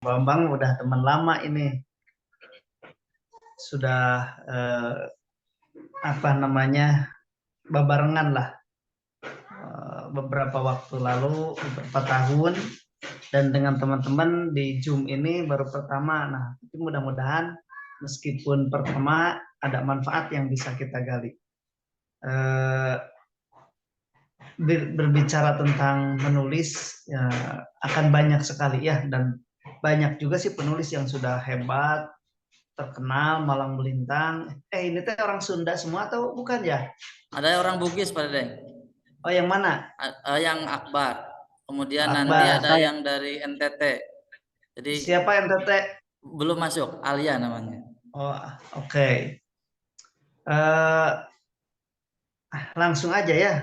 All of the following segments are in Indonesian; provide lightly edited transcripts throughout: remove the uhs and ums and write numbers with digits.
Bambang udah teman lama ini, sudah apa namanya babarengan lah beberapa waktu lalu, beberapa tahun, dan dengan teman-teman di Zoom ini baru pertama. Nah, itu mudah-mudahan meskipun pertama ada manfaat yang bisa kita gali. Berbicara tentang menulis ya, akan banyak sekali ya, dan banyak juga sih penulis yang sudah hebat, terkenal, malang melintang. Ini teh orang Sunda semua atau bukan ya? Ada orang Bugis Pak Deng. Oh, yang mana? Yang Akbar. Kemudian nanti Akbar. ada yang dari NTT. Jadi siapa NTT? Belum masuk, Alia namanya. Oh, oke. Langsung aja ya.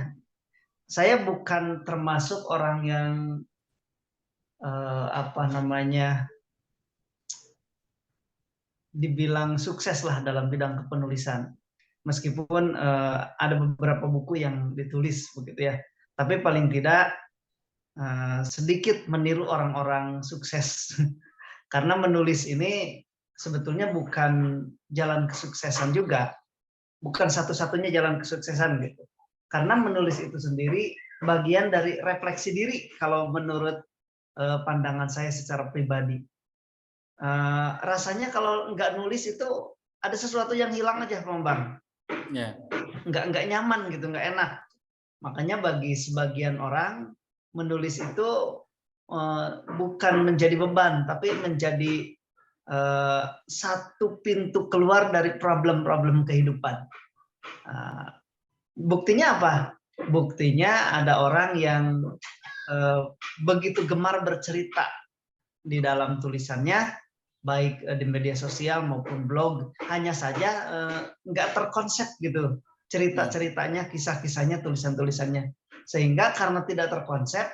Saya bukan termasuk orang yang apa namanya dibilang sukses lah dalam bidang kepenulisan. Meskipun ada beberapa buku yang ditulis begitu ya, tapi paling tidak sedikit meniru orang-orang sukses. Karena menulis ini sebetulnya bukan jalan kesuksesan juga, bukan satu-satunya jalan kesuksesan gitu. Karena menulis itu sendiri bagian dari refleksi diri kalau menurut pandangan saya secara pribadi. Rasanya kalau nggak nulis itu ada sesuatu yang hilang aja, Bang. Yeah. Nggak nyaman gitu, nggak enak. Makanya bagi sebagian orang menulis itu bukan menjadi beban, tapi menjadi satu pintu keluar dari problem-problem kehidupan. Buktinya apa? Buktinya ada orang yang begitu gemar bercerita di dalam tulisannya, baik di media sosial maupun blog, hanya saja nggak terkonsep gitu cerita-ceritanya, kisah-kisahnya, tulisan-tulisannya. Sehingga karena tidak terkonsep,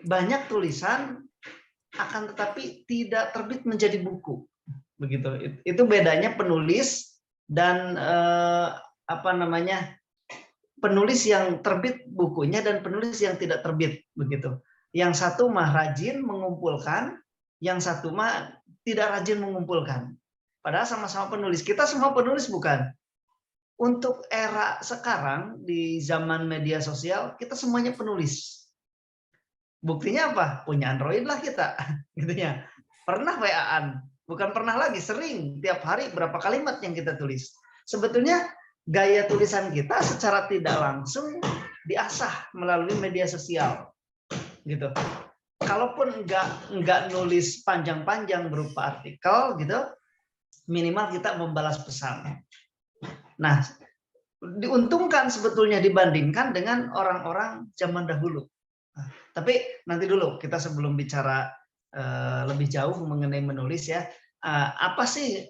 banyak tulisan akan tetapi tidak terbit menjadi buku. Begitu. Itu bedanya penulis dan apa namanya penulis yang terbit bukunya dan penulis yang tidak terbit begitu. Yang satu mah rajin mengumpulkan, yang satu mah tidak rajin mengumpulkan. Padahal sama-sama penulis. Kita semua penulis bukan? Untuk era sekarang di zaman media sosial kita semuanya penulis. Buktinya apa? Punya Android lah kita, gitunya. Pernah WA-an, bukan pernah lagi, sering tiap hari berapa kalimat yang kita tulis. Sebetulnya gaya tulisan kita secara tidak langsung diasah melalui media sosial, gitu. Kalaupun nggak nulis panjang-panjang berupa artikel, gitu, minimal kita membalas pesan. Nah, diuntungkan sebetulnya dibandingkan dengan orang-orang zaman dahulu. Tapi nanti dulu kita sebelum bicara lebih jauh mengenai menulis ya, apa sih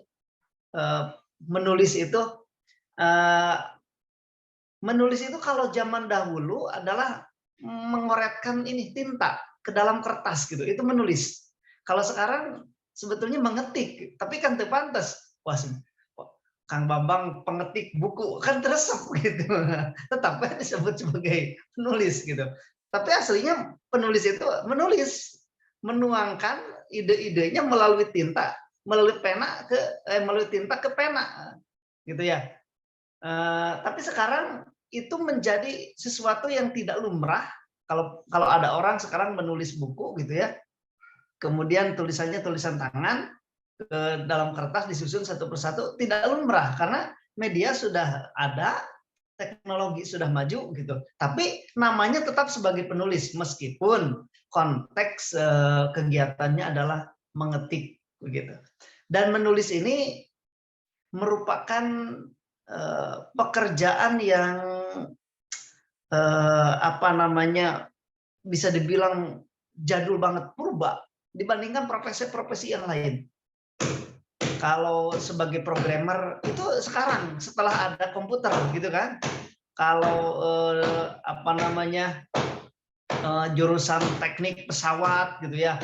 menulis itu? Menulis itu kalau zaman dahulu adalah mengoretkan ini tinta ke dalam kertas gitu, itu menulis. Kalau sekarang sebetulnya mengetik, tapi kan terpantas. Wah, Kang Bambang pengetik buku kan teresep gitu, tetap disebut sebagai penulis gitu. Tapi aslinya penulis itu menuangkan ide-idenya melalui tinta, melalui tinta ke pena, gitu ya. Tapi sekarang itu menjadi sesuatu yang tidak lumrah. Kalau ada orang sekarang menulis buku gitu ya, kemudian tulisannya tulisan tangan, dalam kertas disusun satu persatu, tidak lumrah karena media sudah ada, teknologi sudah maju gitu. Tapi namanya tetap sebagai penulis meskipun konteks kegiatannya adalah mengetik begitu. Dan menulis ini merupakan pekerjaan yang apa namanya bisa dibilang jadul banget, purba dibandingkan profesi-profesi yang lain. Kalau sebagai programmer itu sekarang setelah ada komputer gitu kan. Kalau apa namanya jurusan teknik pesawat gitu ya,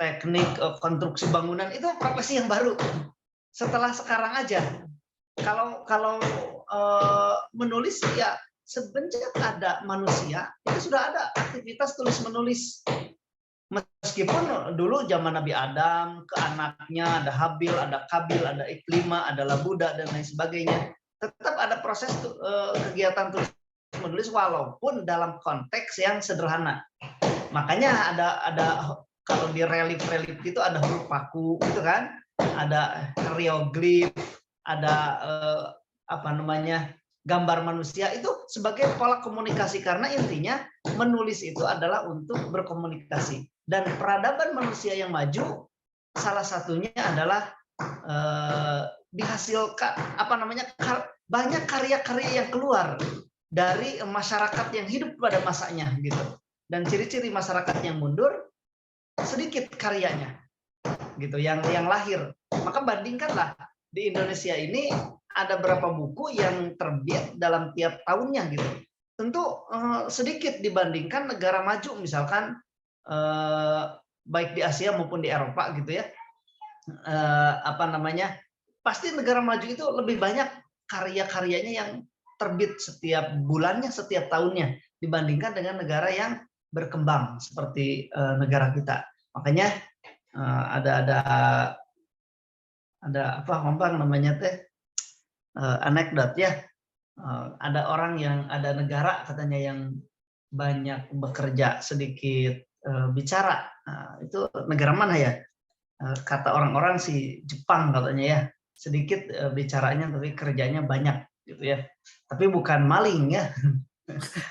teknik konstruksi bangunan itu profesi yang baru. Setelah sekarang aja. Kalau menulis ya semenjak ada manusia itu sudah ada aktivitas tulis menulis. Meskipun dulu zaman Nabi Adam ke anaknya ada Habil, ada Kabil, ada Iklima, ada Labuda dan lain sebagainya, tetap ada proses kegiatan tulis menulis walaupun dalam konteks yang sederhana. Makanya ada kalau di relief itu ada huruf paku gitu kan, ada hieroglif, ada apa namanya gambar manusia, itu sebagai pola komunikasi karena intinya menulis itu adalah untuk berkomunikasi. Dan peradaban manusia yang maju salah satunya adalah dihasilkan apa namanya banyak karya-karya yang keluar dari masyarakat yang hidup pada masanya gitu. Dan ciri-ciri masyarakat yang mundur sedikit karyanya gitu yang lahir. Maka bandingkanlah di Indonesia ini ada berapa buku yang terbit dalam tiap tahunnya gitu. Tentu sedikit dibandingkan negara maju misalkan baik di Asia maupun di Eropa gitu ya. Apa namanya? Pasti negara maju itu lebih banyak karya-karyanya yang terbit setiap bulannya, setiap tahunnya dibandingkan dengan negara yang berkembang seperti negara kita. Makanya ada apa namanya teh anekdot ya. Ada orang yang ada negara katanya yang banyak bekerja sedikit bicara. Itu negara mana ya? Kata orang-orang sih Jepang katanya ya. Sedikit bicaranya tapi kerjanya banyak gitu ya. Tapi bukan maling ya.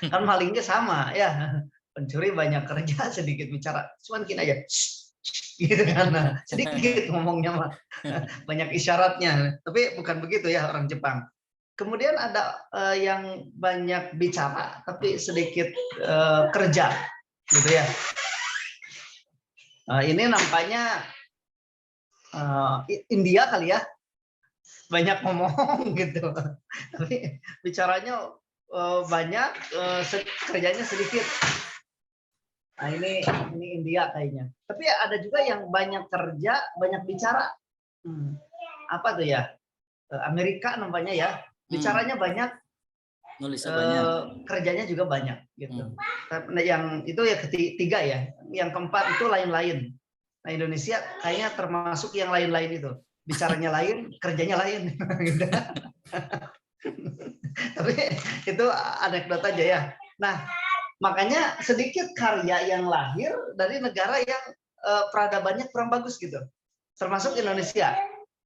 Kan malingnya sama ya. Pencuri banyak kerja sedikit bicara. Cuman gini aja. Gitu kan. Nah, sedikit ngomongnya mah. Banyak isyaratnya. Tapi bukan begitu ya orang Jepang. Kemudian ada yang banyak bicara tapi sedikit kerja gitu ya. Ini nampaknya India kali ya, banyak ngomong gitu. Tapi bicaranya banyak, kerjanya sedikit. Nah ini India kayaknya. Tapi ada juga yang banyak kerja, banyak bicara. Apa tuh ya? Amerika nampaknya ya. Bicaranya banyak, nulisnya banyak, kerjanya juga banyak gitu. Yang itu ya ketiga ya. Yang keempat itu lain-lain. Nah Indonesia kayaknya termasuk yang lain-lain itu. Bicaranya lain, kerjanya lain. Tapi itu anekdot aja ya. Nah makanya sedikit karya yang lahir dari negara yang peradabannya kurang bagus gitu. Termasuk Indonesia.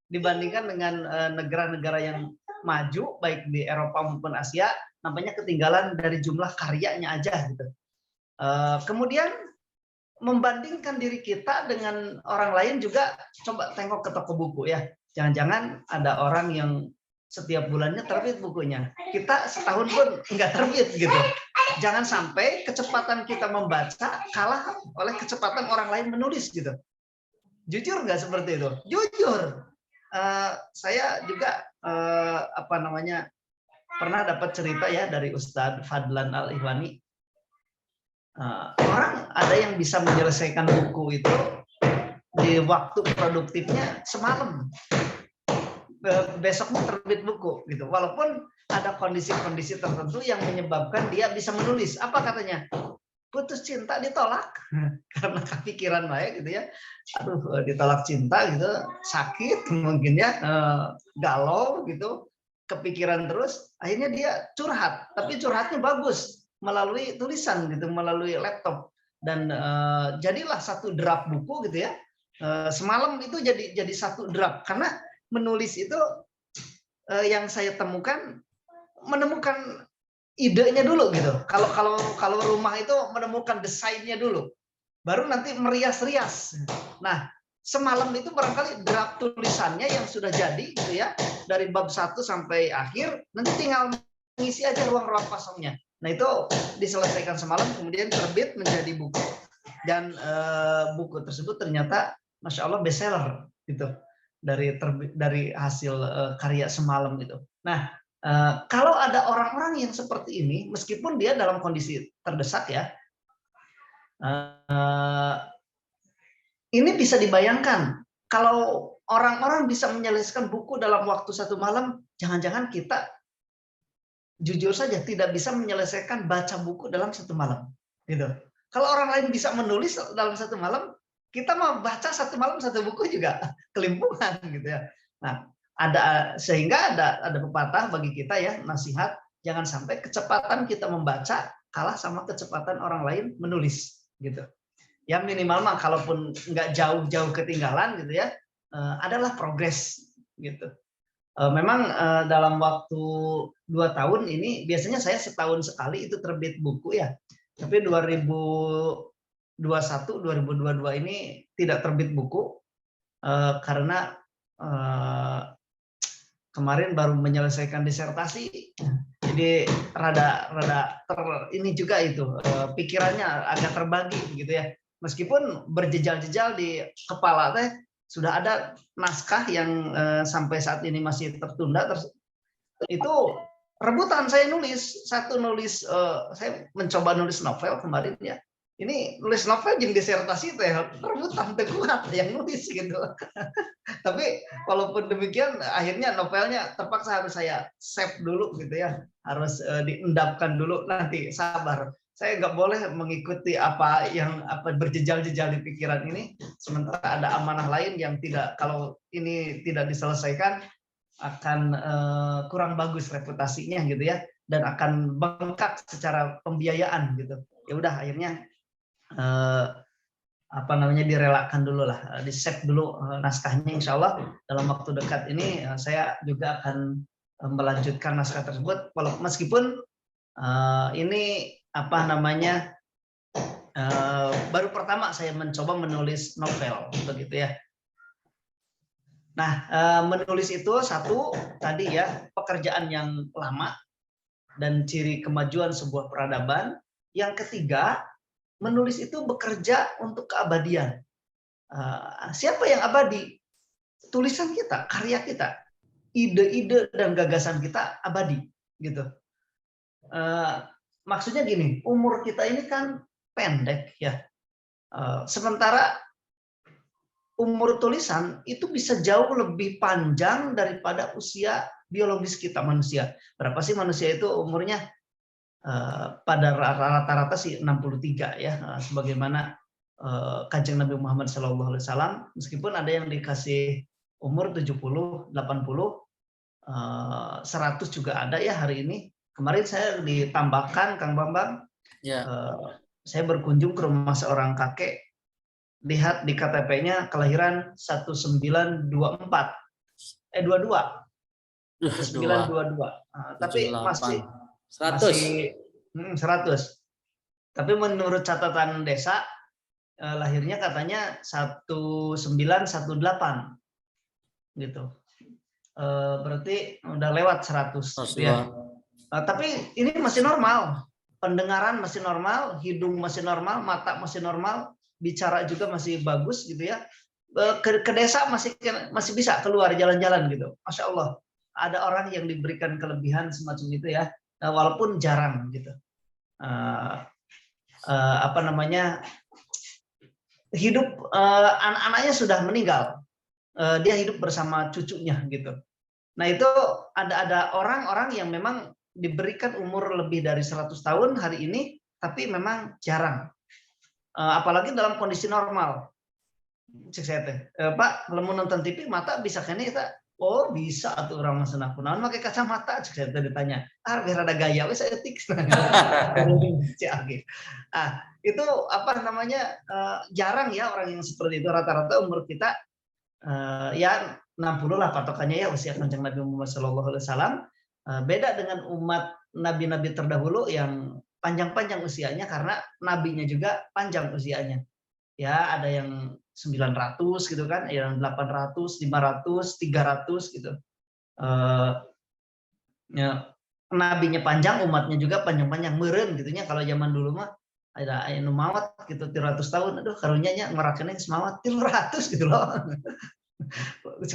Dibandingkan dengan negara-negara yang maju baik di Eropa maupun Asia, nampaknya ketinggalan dari jumlah karyanya aja gitu. Kemudian membandingkan diri kita dengan orang lain juga, coba tengok ke toko buku ya. Jangan-jangan ada orang yang setiap bulannya terbit bukunya, kita setahun pun nggak terbit gitu. Jangan sampai kecepatan kita membaca kalah oleh kecepatan orang lain menulis gitu. Jujur nggak seperti itu? Jujur. Saya juga apa namanya pernah dapat cerita ya dari Ustadz Fadlan Al-Ihwani. Orang ada yang bisa menyelesaikan buku itu di waktu produktifnya semalam. Besoknya terbit buku gitu. Walaupun ada kondisi-kondisi tertentu yang menyebabkan dia bisa menulis. Apa katanya? Putus cinta ditolak karena kepikiran baik gitu ya. Aduh, ditolak cinta gitu, sakit mungkin ya, galau gitu, kepikiran terus. Akhirnya dia curhat, tapi curhatnya bagus melalui tulisan gitu, melalui laptop. Dan jadilah satu draft buku gitu ya. Semalam itu jadi satu draft karena menulis itu yang saya temukan menemukan idenya dulu gitu. Kalau rumah itu menemukan desainnya dulu, baru nanti merias-rias. Nah, semalam itu barangkali draft tulisannya yang sudah jadi gitu ya, dari bab 1 sampai akhir, nanti tinggal mengisi aja ruang-ruang kosongnya. Nah, itu diselesaikan semalam, kemudian terbit menjadi buku. Dan buku tersebut ternyata Masya Allah bestseller gitu. Dari hasil karya semalam itu. Nah, kalau ada orang-orang yang seperti ini, meskipun dia dalam kondisi terdesak ya, ini bisa dibayangkan. Kalau orang-orang bisa menyelesaikan buku dalam waktu 1 malam, jangan-jangan kita jujur saja tidak bisa menyelesaikan baca buku dalam 1 malam, gitu. Kalau orang lain bisa menulis dalam satu malam, kita mau baca satu malam satu buku juga kelimpungan gitu ya. Nah, sehingga ada pepatah bagi kita ya, nasihat, jangan sampai kecepatan kita membaca kalah sama kecepatan orang lain menulis gitu. Ya minimal mah kalaupun nggak jauh-jauh ketinggalan gitu ya, adalah progres gitu. Memang dalam waktu 2 tahun ini biasanya saya setahun sekali itu terbit buku ya. Tapi 2021, 2022 ini tidak terbit buku karena kemarin baru menyelesaikan disertasi. Jadi rada ini juga itu pikirannya agak terbagi gitu ya. Meskipun berjejal-jejal di kepala teh sudah ada naskah yang sampai saat ini masih tertunda, itu rebutan saya nulis. Saya mencoba nulis novel kemarin ya. Ini nulis novel jeung disertasi teh rebutan teh kuat yang nulis gitu. Tapi walaupun demikian akhirnya novelnya terpaksa harus saya save dulu gitu ya. Harus diendapkan dulu, nanti sabar. Saya nggak boleh mengikuti apa berjejal-jejal di pikiran ini, sementara ada amanah lain yang kalau ini tidak diselesaikan akan kurang bagus reputasinya gitu ya, dan akan bengkak secara pembiayaan gitu. Ya udah akhirnya direlakan dulu lah, di save dulu naskahnya. Insya Allah dalam waktu dekat ini saya juga akan melanjutkan naskah tersebut, meskipun ini baru pertama saya mencoba menulis novel begitu ya. Nah, menulis itu satu tadi ya, pekerjaan yang lama dan ciri kemajuan sebuah peradaban. Yang ketiga, menulis itu bekerja untuk keabadian. Siapa yang abadi? Tulisan kita, karya kita, ide-ide dan gagasan kita abadi, gitu. Maksudnya gini, umur kita ini kan pendek ya. Sementara umur tulisan itu bisa jauh lebih panjang daripada usia biologis kita manusia. Berapa sih manusia itu umurnya? Pada rata-rata sih 63 ya, sebagaimana Kanjeng Nabi Muhammad SAW, meskipun ada yang dikasih umur 70, 80, 100 juga ada ya hari ini. Kemarin saya ditambahkan, Kang Bambang, Ya. Saya berkunjung ke rumah seorang kakek, lihat di KTP-nya kelahiran 1922. 1922. Tapi masih 100. Tapi menurut catatan desa, lahirnya katanya 1918 gitu. Berarti udah lewat 100 gitu ya. Tapi ini masih normal. Pendengaran masih normal, hidung masih normal, mata masih normal, bicara juga masih bagus gitu ya. Ke desa masih bisa keluar jalan-jalan gitu. Masya Allah. Ada orang yang diberikan kelebihan semacam itu ya, walaupun jarang gitu. Hidup, anak-anaknya sudah meninggal, dia hidup bersama cucunya gitu. Nah itu ada orang-orang yang memang diberikan umur lebih dari 100 tahun hari ini, tapi memang jarang. Apalagi dalam kondisi normal. Cek saya teh, Pak, kalau mau nonton TV mata bisa kene kita? Oh bisa tuh orang masa nakunaon pakai kacamata, cek saya teh ditanya. Biar ada gaya, wes saya etik. Itu jarang ya orang yang seperti itu. Rata-rata umur kita ya 60 lah patokannya ya, usia Kanjeng Nabi Muhammad SAW. Beda dengan umat nabi-nabi terdahulu yang panjang-panjang usianya karena nabinya juga panjang usianya. Ya ada yang 900 gitu kan, yang 800, 500, 300 gitu. Ya, nabinya panjang, umatnya juga panjang-panjang, meureun gitunya. Kalau zaman dulu mah ada anu mawat gitu 300 tahun, aduh karunya nya ngarakeun semawat 300 gitu loh.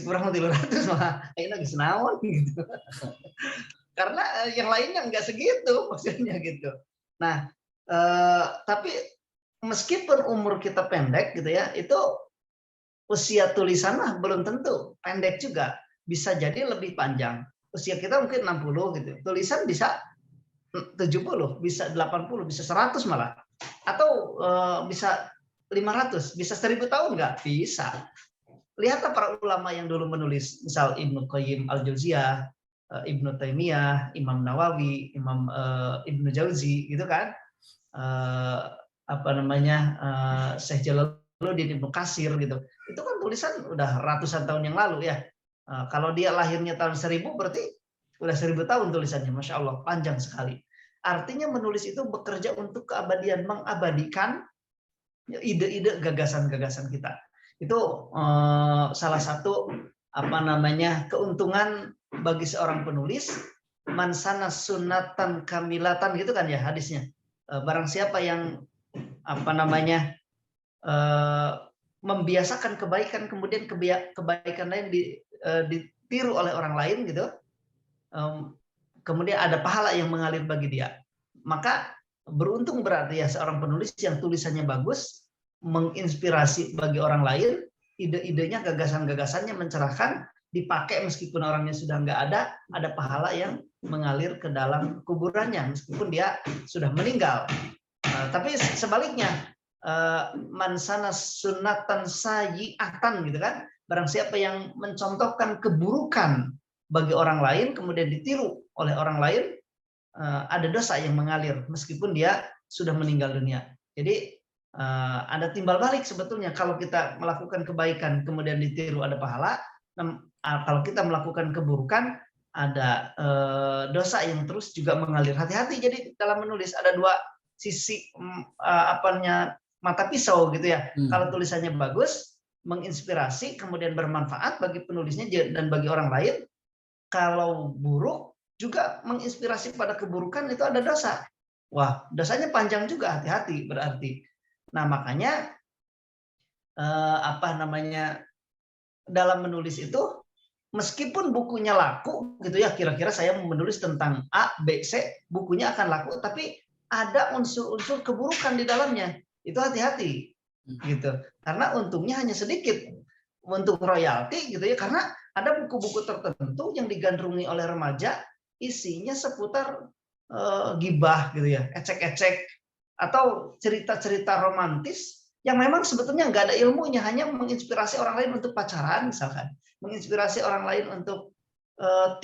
Kurang 300 mah ayeuna geus naon gitu. Karena yang lainnya nggak segitu maksudnya gitu. Nah, tapi meskipun umur kita pendek gitu ya, itu usia tulisan mah belum tentu pendek juga, bisa jadi lebih panjang. Usia kita mungkin 60 gitu, tulisan bisa 70, bisa 80, bisa 100 malah. Atau bisa 500, bisa 1000 tahun nggak? Bisa. Lihatlah para ulama yang dulu menulis, misal Ibnu Qayyim al-Jauziyah, Ibnu Taimiyah, Imam Nawawi, Imam Ibnu Jauzi, gitu kan? Apa namanya, Syekh Jalaluddin Ibnu Katsir gitu. Itu kan tulisan udah ratusan tahun yang lalu ya. Kalau dia lahirnya tahun 1000 berarti udah 1000 tahun tulisannya, Masya Allah, panjang sekali. Artinya menulis itu bekerja untuk keabadian, mengabadikan ide-ide, gagasan-gagasan kita. Itu salah satu apa namanya keuntungan bagi seorang penulis, mansana sunatan kamilatan gitu kan ya hadisnya. Barang siapa yang apa namanya membiasakan kebaikan, kemudian kebaikan lain ditiru oleh orang lain gitu, kemudian ada pahala yang mengalir bagi dia. Maka beruntung berarti ya seorang penulis yang tulisannya bagus, menginspirasi bagi orang lain, ide-idenya, gagasan-gagasannya mencerahkan, dipakai meskipun orangnya sudah nggak ada pahala yang mengalir ke dalam kuburannya meskipun dia sudah meninggal. Tapi sebaliknya, mansana sunatan sayyi'atan gitu kan, barang siapa yang mencontohkan keburukan bagi orang lain kemudian ditiru oleh orang lain, ada dosa yang mengalir meskipun dia sudah meninggal dunia. Jadi ada timbal balik sebetulnya, kalau kita melakukan kebaikan kemudian ditiru ada pahala, kalau kita melakukan keburukan ada dosa yang terus juga mengalir. Hati-hati jadi dalam menulis, ada dua sisi mata pisau gitu ya. Kalau tulisannya bagus, menginspirasi, kemudian bermanfaat bagi penulisnya dan bagi orang lain. Kalau buruk juga menginspirasi pada keburukan, itu ada dosa. Wah, dosanya panjang juga, hati-hati berarti. Nah, makanya apa namanya, dalam menulis itu meskipun bukunya laku gitu ya, kira-kira saya menulis tentang A, B, C, bukunya akan laku, tapi ada unsur-unsur keburukan di dalamnya. Itu hati-hati gitu. Karena untungnya hanya sedikit untuk royalti gitu ya, karena ada buku-buku tertentu yang digandrungi oleh remaja isinya seputar gibah gitu ya, ecek-ecek atau cerita-cerita romantis yang memang sebetulnya nggak ada ilmunya, hanya menginspirasi orang lain untuk pacaran misalkan, menginspirasi orang lain untuk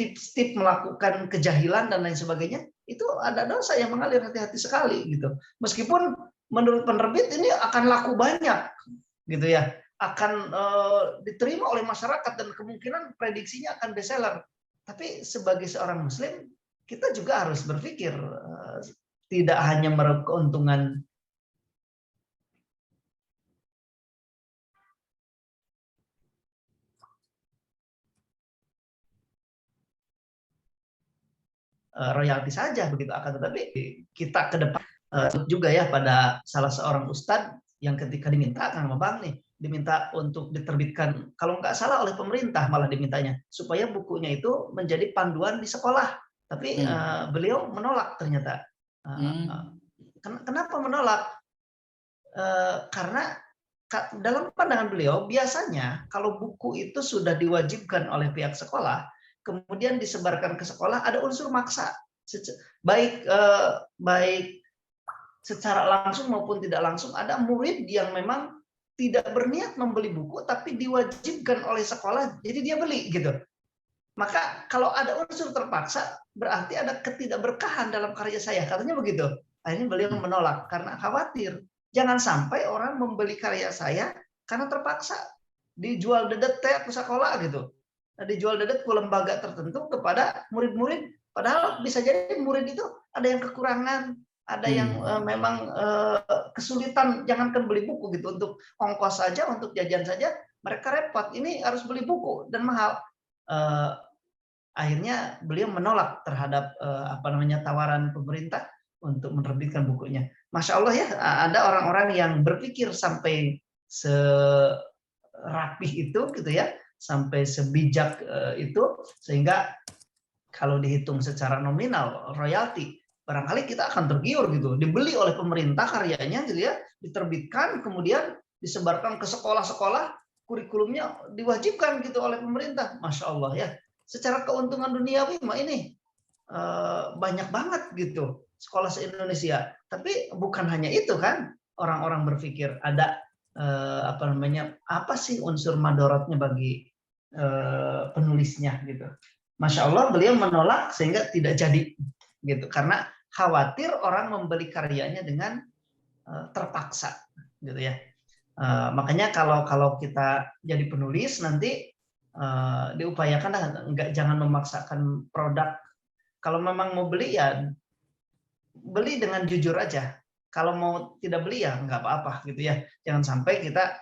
tips-tips melakukan kejahilan dan lain sebagainya. Itu ada dosa yang mengalir, hati-hati sekali gitu. Meskipun menurut penerbit ini akan laku banyak gitu ya, akan diterima oleh masyarakat dan kemungkinan prediksinya akan bestseller. Tapi sebagai seorang muslim kita juga harus berpikir, tidak hanya meraup keuntungan royalti saja begitu, akan tetapi kita ke depan juga ya pada salah seorang ustadz yang ketika diminta, Kang Bambang nih, diminta untuk diterbitkan, kalau nggak salah oleh pemerintah malah dimintanya, supaya bukunya itu menjadi panduan di sekolah. Tapi beliau menolak ternyata. Kenapa menolak? Karena dalam pandangan beliau, biasanya kalau buku itu sudah diwajibkan oleh pihak sekolah, kemudian disebarkan ke sekolah, ada unsur maksa, baik secara langsung maupun tidak langsung. Ada murid yang memang tidak berniat membeli buku, tapi diwajibkan oleh sekolah, jadi dia beli gitu. Maka kalau ada unsur terpaksa, berarti ada ketidakberkahan dalam karya saya, katanya begitu. Akhirnya beliau menolak karena khawatir jangan sampai orang membeli karya saya karena terpaksa, dijual dedet teh ke sekolah gitu, dijual dedet ke lembaga tertentu kepada murid-murid, padahal bisa jadi murid itu ada yang kekurangan, ada yang memang kesulitan, jangankan beli buku gitu, untuk ongkos saja, untuk jajan saja mereka repot, ini harus beli buku dan mahal. Akhirnya beliau menolak terhadap tawaran pemerintah untuk menerbitkan bukunya. Masya Allah ya, ada orang-orang yang berpikir sampai serapih itu gitu ya, sampai sebijak itu, sehingga kalau dihitung secara nominal royalti, barangkali kita akan tergiur gitu, dibeli oleh pemerintah karyanya gitu ya, diterbitkan, kemudian disebarkan ke sekolah-sekolah, kurikulumnya diwajibkan gitu oleh pemerintah. Masya Allah ya, secara keuntungan duniawi mah ini banyak banget gitu. sekolah se-Indonesia. Tapi bukan hanya itu kan, orang-orang berpikir ada apa sih unsur madorotnya bagi penulisnya gitu. Masya Allah beliau menolak sehingga tidak jadi gitu, karena khawatir orang membeli karyanya dengan terpaksa gitu ya. Makanya kalau kita jadi penulis nanti diupayakan jangan memaksakan produk. Kalau memang mau beli ya beli dengan jujur aja. Kalau mau tidak beli ya nggak apa-apa gitu ya. Jangan sampai kita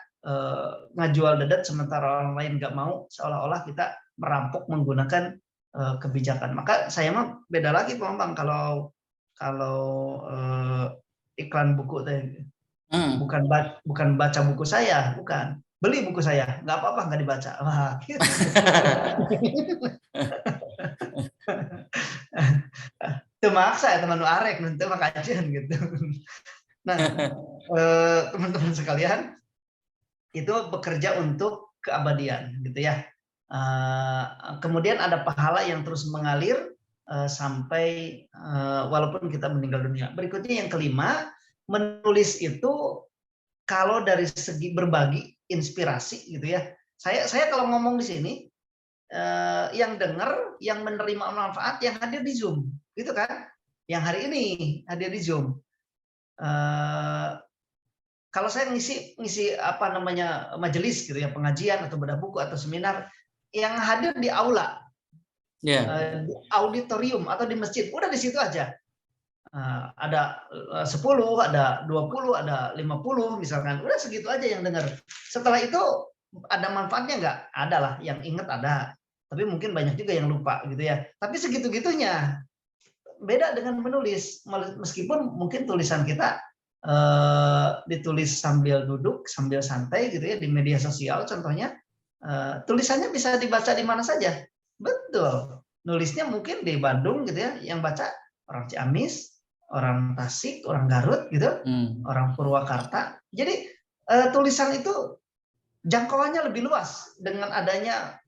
ngajual dedet sementara orang lain nggak mau, seolah-olah kita merampok menggunakan kebijakan. Maka saya mah beda lagi Pak Bambang, kalau iklan buku teh. Bukan baca buku saya, bukan. Beli buku saya, nggak apa-apa nggak dibaca. Wah, gitu. Itu maksa ya teman arek nanti makajian gitu. Nah, teman-teman sekalian, itu bekerja untuk keabadian gitu ya. Kemudian ada pahala yang terus mengalir sampai walaupun kita meninggal dunia. Berikutnya yang kelima, menulis itu kalau dari segi berbagi inspirasi gitu ya. Saya kalau ngomong di sini yang dengar, yang menerima manfaat, yang hadir di Zoom, gitu kan? Yang hari ini hadir di Zoom. Kalau saya ngisi apa namanya majelis gitu ya, pengajian atau bedah buku atau seminar, yang hadir di aula, di auditorium atau di masjid, udah di situ aja. Ada 10, ada 20, ada 50 misalkan, udah segitu aja yang dengar. Setelah itu ada manfaatnya nggak? Ada lah, yang ingat ada, tapi mungkin banyak juga yang lupa gitu ya. Tapi segitu-gitunya. Beda dengan menulis, meskipun mungkin tulisan kita ditulis sambil duduk, sambil santai gitu ya di media sosial contohnya, tulisannya bisa dibaca di mana saja. Betul, nulisnya mungkin di Bandung gitu ya, yang baca orang Ciamis, orang Tasik, orang Garut gitu, orang Purwakarta. Jadi tulisan itu jangkauannya lebih luas dengan adanya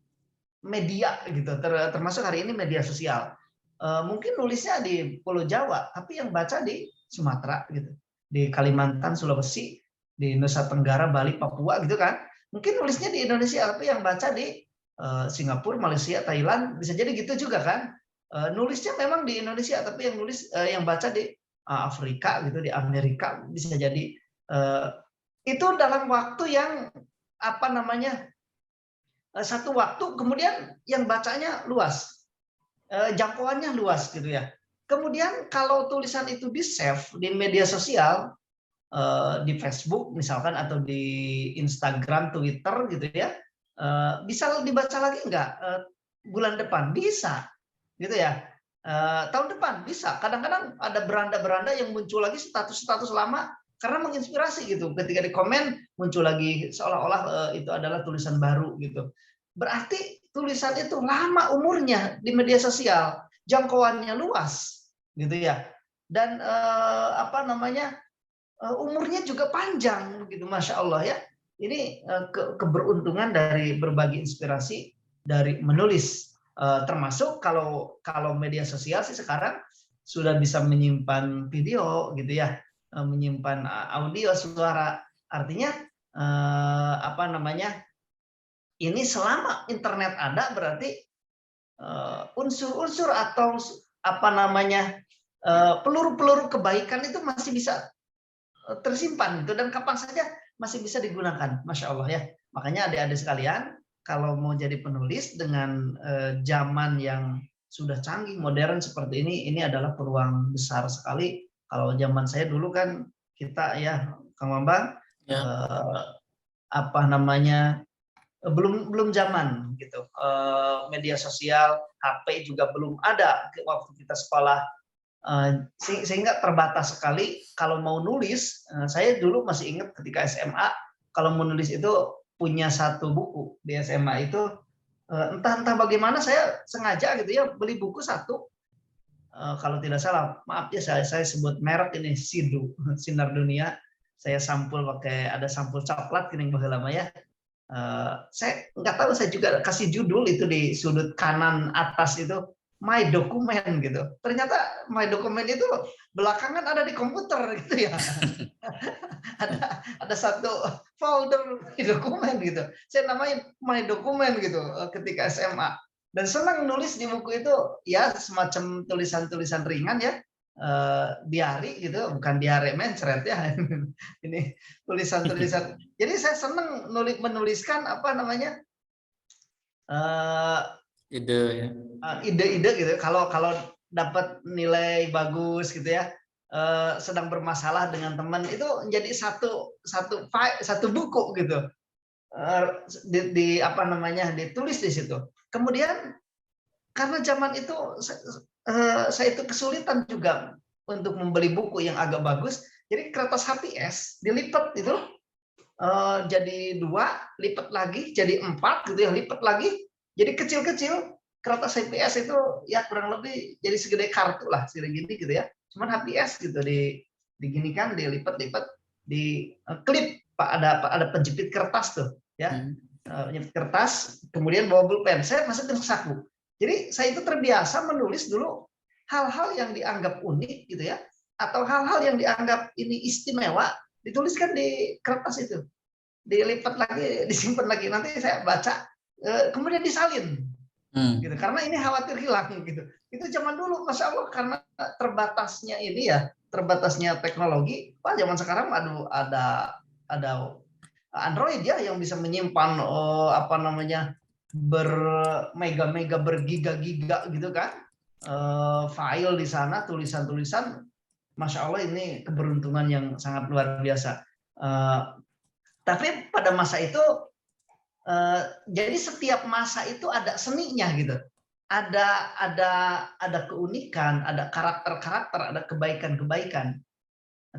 media gitu, termasuk hari ini media sosial. Mungkin nulisnya di Pulau Jawa, tapi yang baca di Sumatera gitu, di Kalimantan, Sulawesi, di Nusa Tenggara, Bali, Papua gitu kan. Mungkin nulisnya di Indonesia, tapi yang baca di Singapura, Malaysia, Thailand, bisa jadi gitu juga kan. Nulisnya memang di Indonesia, tapi yang nulis yang baca di Afrika gitu, di Amerika bisa jadi. Itu dalam waktu yang apa namanya, satu waktu, kemudian yang bacanya luas, jangkauannya luas gitu ya. Kemudian kalau tulisan itu di save di media sosial, di Facebook misalkan atau di Instagram, Twitter gitu ya, bisa dibaca lagi nggak bulan depan? Bisa, gitu ya. Tahun depan bisa. Kadang-kadang ada beranda-beranda yang muncul lagi status-status lama karena menginspirasi gitu. Ketika di komen muncul lagi seolah-olah itu adalah tulisan baru gitu. Berarti tulisan itu lama umurnya di media sosial, jangkauannya luas, gitu ya. Dan apa namanya, umurnya juga panjang, gitu, masya Allah ya. Ini keberuntungan dari berbagi inspirasi dari menulis, termasuk kalau media sosial sih sekarang sudah bisa menyimpan video, gitu ya, menyimpan audio, suara. Artinya apa namanya? Ini selama internet ada berarti unsur-unsur atau apa namanya peluru-peluru kebaikan itu masih bisa tersimpan gitu, dan kapan saja masih bisa digunakan, masya Allah ya. Makanya adik-adik sekalian, kalau mau jadi penulis dengan zaman yang sudah canggih modern seperti ini adalah peluang besar sekali. Kalau zaman saya dulu kan kita ya Kang Bambang, apa namanya, belum zaman gitu, media sosial, HP juga belum ada waktu kita sekolah, sehingga terbatas sekali. Kalau mau nulis, saya dulu masih ingat ketika SMA, kalau mau nulis itu punya satu buku di SMA itu, entah bagaimana saya sengaja gitu ya beli buku satu, kalau tidak salah, maaf ya saya sebut merek ini, Sidu, Sinar Dunia. Saya sampul pakai, ada sampul coklat gini baheula mah ya. Saya nggak tahu, saya juga kasih judul itu di sudut kanan atas itu, My Dokumen gitu. Ternyata My Dokumen itu belakangan ada di komputer gitu ya. ada satu folder My Dokumen gitu. Saya namain My Dokumen gitu ketika SMA. Dan senang nulis di buku itu ya semacam tulisan-tulisan ringan ya. Diari gitu, bukan diare mencret ya. Ini tulisan-tulisan. Jadi saya senang menuliskan apa namanya? Ide ya. Ide-ide gitu. Kalau dapat nilai bagus gitu ya, sedang bermasalah dengan teman itu menjadi satu buku gitu. Di apa namanya, ditulis di situ. Kemudian karena zaman itu saya itu kesulitan juga untuk membeli buku yang agak bagus, jadi kertas HPS dilipat itu jadi 2, lipat lagi jadi 4 gitu ya, lipat lagi jadi kecil-kecil. Kertas HPS itu ya kurang lebih jadi segede kartu lah, segede gini gitu ya. Cuman HPS gitu diginikan, dilipat-lipat, di klip, Pak, ada penjepit kertas tuh ya. Penjepit kertas, kemudian bawa pulpen. Saya masukin ke saku. Jadi saya itu terbiasa menulis dulu hal-hal yang dianggap unik gitu ya, atau hal-hal yang dianggap ini istimewa, dituliskan di kertas itu, dilipat lagi, disimpan lagi, nanti saya baca, kemudian disalin gitu, karena ini khawatir hilang gitu. Itu zaman dulu, Masya Allah, karena terbatasnya ini ya, terbatasnya teknologi. Pak, zaman sekarang aduh ada Android ya yang bisa menyimpan apa namanya, bermega-mega, bergiga-giga gitu kan, file di sana, tulisan-tulisan. Masya Allah, ini keberuntungan yang sangat luar biasa. Tapi pada masa itu, jadi setiap masa itu ada seninya gitu, ada keunikan, ada karakter-karakter, ada kebaikan-kebaikan.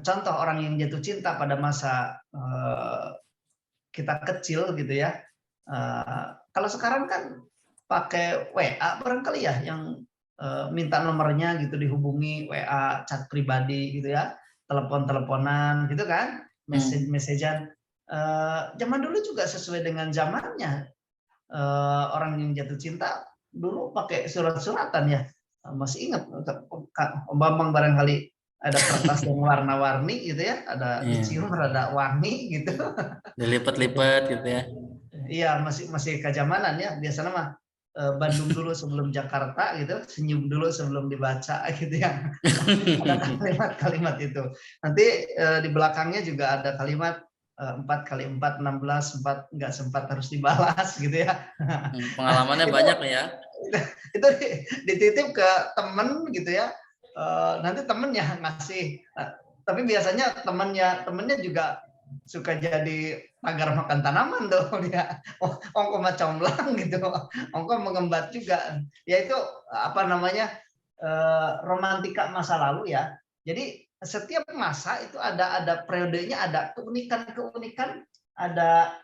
Contoh orang yang jatuh cinta pada masa kita kecil gitu ya. Kalau sekarang kan pakai WA barangkali ya, yang minta nomornya gitu, dihubungi WA, chat pribadi gitu ya, telepon-teleponan gitu kan, message-messagean. Zaman dulu juga sesuai dengan zamannya. Orang yang jatuh cinta dulu pakai surat-suratan ya. Masih ingat Om Bambang barangkali ada kertas yang warna-warni gitu ya, ada dicium, ada wangi gitu. Dilipat-lipat gitu ya. Iya, masih kejamanan ya. Biasanya mah Bandung dulu sebelum Jakarta gitu, senyum dulu sebelum dibaca gitu ya. Ada kalimat-kalimat itu. Nanti di belakangnya juga ada kalimat 4 kali 4 16, 4 nggak sempat harus dibalas gitu ya. Pengalamannya itu, banyak ya. Itu dititip ke temen gitu ya. Nanti temennya ngasih. Tapi biasanya temennya juga suka jadi pagar makan tanaman tuh dia. Ongko macomblang gitu. Ongko mengembat juga. Ya itu apa namanya, romantika masa lalu ya. Jadi setiap masa itu ada periodenya, ada keunikan-keunikan, ada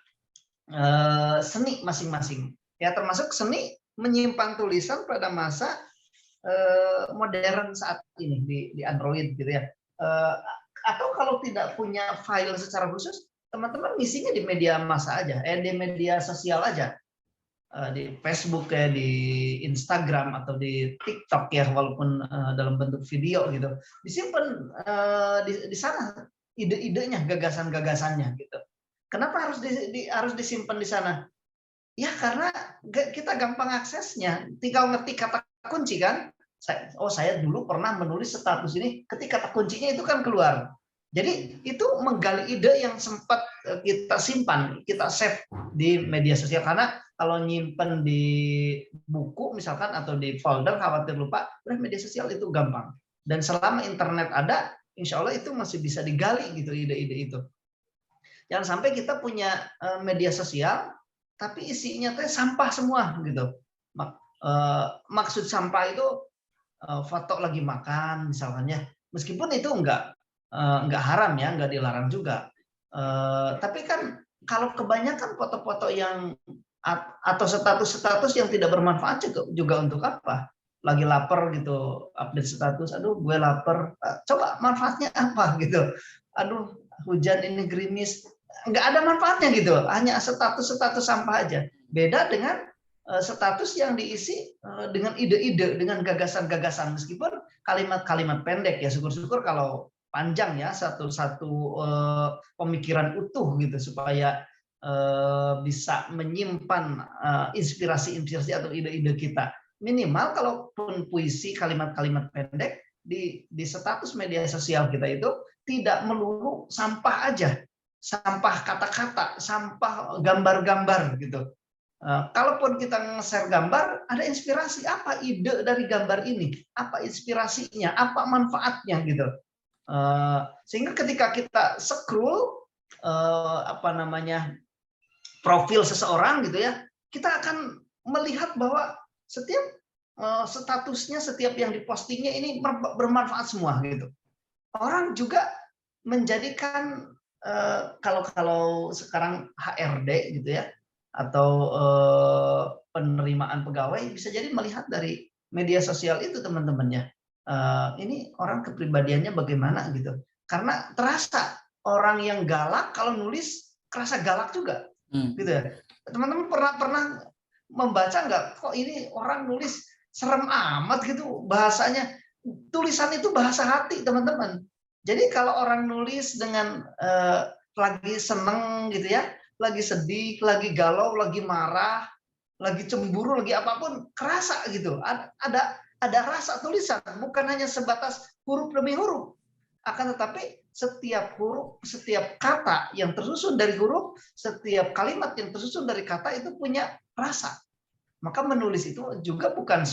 seni masing-masing. Ya termasuk seni menyimpan tulisan pada masa modern saat ini di Android gitu ya. Atau kalau tidak punya file secara khusus, teman-teman ngisinya di media massa aja, di media sosial aja, di Facebook ya, di Instagram atau di TikTok ya, walaupun dalam bentuk video gitu, disimpan di sana ide-idenya, gagasan-gagasannya gitu. Kenapa harus disimpan di sana? Ya karena kita gampang aksesnya, tinggal ngetik kata kunci kan. Saya dulu pernah menulis status ini, ketik kata kuncinya itu kan keluar. Jadi itu menggali ide yang sempat kita simpan, kita save di media sosial. Karena kalau nyimpen di buku misalkan atau di folder khawatir lupa, media sosial itu gampang. Dan selama internet ada, insya Allah itu masih bisa digali gitu ide-ide itu. Jangan sampai kita punya media sosial tapi isinya teh sampah semua gitu. Maksud sampah itu foto lagi makan misalkan ya, meskipun itu enggak haram ya, enggak dilarang juga. Tapi kan kalau kebanyakan foto-foto yang atau status-status yang tidak bermanfaat juga untuk apa? Lagi lapar gitu, update status, aduh gue lapar, coba manfaatnya apa gitu. Aduh hujan ini gerimis, nggak ada manfaatnya gitu, hanya status sampah aja. Beda dengan status yang diisi dengan ide-ide, dengan gagasan-gagasan, meskipun kalimat-kalimat pendek ya, syukur-syukur kalau panjang ya, satu-satu pemikiran utuh gitu, supaya bisa menyimpan inspirasi-inspirasi atau ide-ide kita. Minimal kalaupun puisi, kalimat-kalimat pendek di status media sosial kita itu tidak melulu sampah aja, sampah kata-kata, sampah gambar-gambar gitu. Kalaupun kita nge-share gambar, ada inspirasi, apa ide dari gambar ini, apa inspirasinya, apa manfaatnya gitu. Sehingga ketika kita scroll profil seseorang gitu ya, kita akan melihat bahwa setiap statusnya, setiap yang dipostingnya ini bermanfaat semua gitu. Orang juga menjadikan kalau sekarang HRD gitu ya, atau penerimaan pegawai, bisa jadi melihat dari media sosial itu teman-temannya. Ini orang kepribadiannya bagaimana gitu. Karena terasa orang yang galak kalau nulis kerasa galak juga, gitu ya. Teman-teman pernah membaca nggak? Kok ini orang nulis serem amat gitu bahasanya. Tulisan itu bahasa hati teman-teman. Jadi kalau orang nulis dengan lagi seneng gitu ya, lagi sedih, lagi galau, lagi marah, lagi cemburu, lagi apapun, kerasa gitu. Ada rasa tulisan, bukan hanya sebatas huruf demi huruf. Akan tetapi setiap huruf, setiap kata yang tersusun dari huruf, setiap kalimat yang tersusun dari kata itu punya rasa. Maka menulis itu juga bukan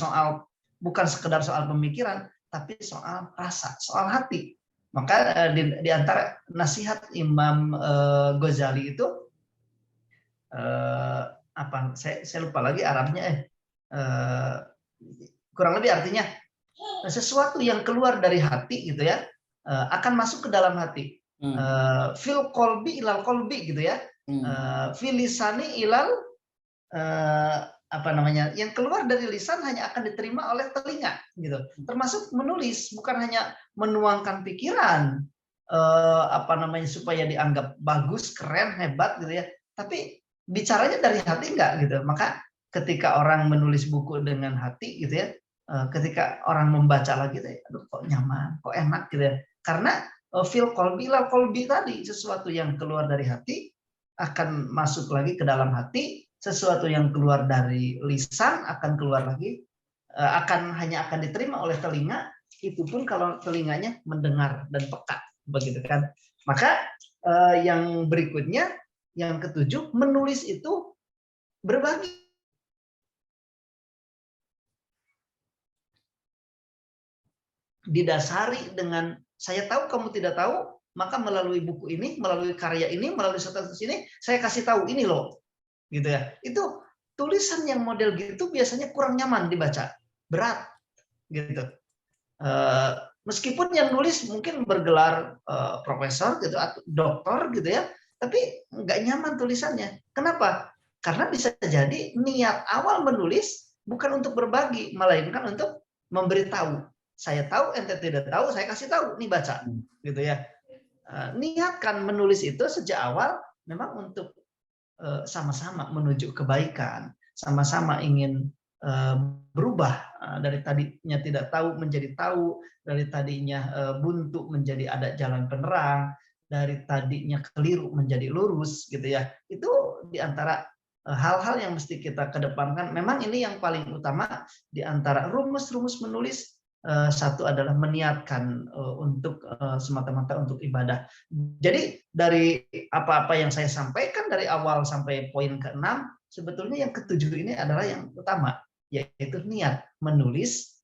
sekedar soal pemikiran, tapi soal rasa, soal hati. Maka di antara nasihat Imam Ghazali itu saya lupa lagi Arabnya, kurang lebih artinya sesuatu yang keluar dari hati gitu ya, akan masuk ke dalam hati. Fil kolbi ilal kolbi gitu ya, fil lisani ilal yang keluar dari lisan hanya akan diterima oleh telinga gitu. Termasuk menulis, bukan hanya menuangkan pikiran supaya dianggap bagus, keren, hebat gitu ya, tapi bicaranya dari hati enggak gitu. Maka ketika orang menulis buku dengan hati gitu ya, ketika orang membaca lagi gitu, aduh kok nyaman, kok enak gitu ya. Karena fil kolbi lal kolbi tadi, sesuatu yang keluar dari hati akan masuk lagi ke dalam hati, sesuatu yang keluar dari lisan akan keluar lagi, hanya akan diterima oleh telinga, itu pun kalau telinganya mendengar dan peka, begitu kan. Maka yang berikutnya, yang ketujuh, menulis itu berbagi. Didasari dengan saya tahu kamu tidak tahu, maka melalui buku ini, melalui karya ini, melalui status ini, saya kasih tahu ini loh. Gitu ya. Itu tulisan yang model gitu biasanya kurang nyaman dibaca, berat gitu. Meskipun yang nulis mungkin bergelar profesor gitu atau doktor gitu ya, tapi nggak nyaman tulisannya. Kenapa? Karena bisa jadi niat awal menulis bukan untuk berbagi, melainkan untuk memberitahu. Saya tahu, ente tidak tahu, saya kasih tahu, nih baca, gitu ya. Niatkan menulis itu sejak awal memang untuk sama-sama menuju kebaikan, sama-sama ingin berubah dari tadinya tidak tahu menjadi tahu, dari tadinya buntu menjadi ada jalan penerang, dari tadinya keliru menjadi lurus gitu ya. Itu diantara hal-hal yang mesti kita kedepankan. Memang ini yang paling utama diantara rumus-rumus menulis. Satu adalah meniatkan untuk semata-mata untuk ibadah. Jadi dari apa-apa yang saya sampaikan dari awal sampai poin ke-6, sebetulnya yang ke-7 ini adalah yang utama, yaitu niat menulis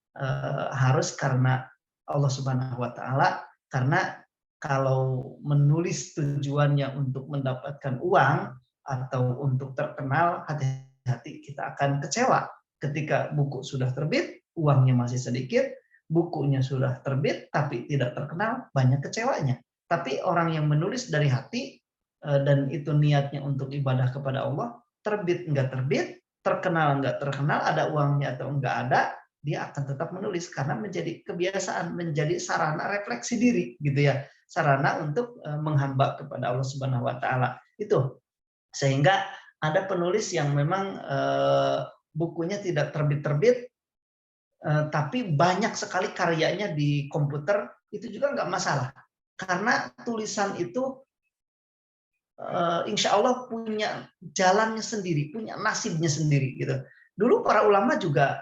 harus karena Allah Subhanahu wa taala, karena kalau menulis tujuannya untuk mendapatkan uang atau untuk terkenal, hati-hati kita akan kecewa ketika buku sudah terbit, uangnya masih sedikit, bukunya sudah terbit tapi tidak terkenal, banyak kecewanya. Tapi orang yang menulis dari hati dan itu niatnya untuk ibadah kepada Allah, terbit enggak terbit, terkenal enggak terkenal, ada uangnya atau enggak ada, dia akan tetap menulis karena menjadi kebiasaan, menjadi sarana refleksi diri gitu ya, sarana untuk menghamba kepada Allah Subhanahu wa taala. Itu. Sehingga ada penulis yang memang bukunya tidak terbit-terbit, tapi banyak sekali karyanya di komputer, itu juga nggak masalah. Karena tulisan itu insya Allah punya jalannya sendiri, punya nasibnya sendiri gitu. Dulu para ulama juga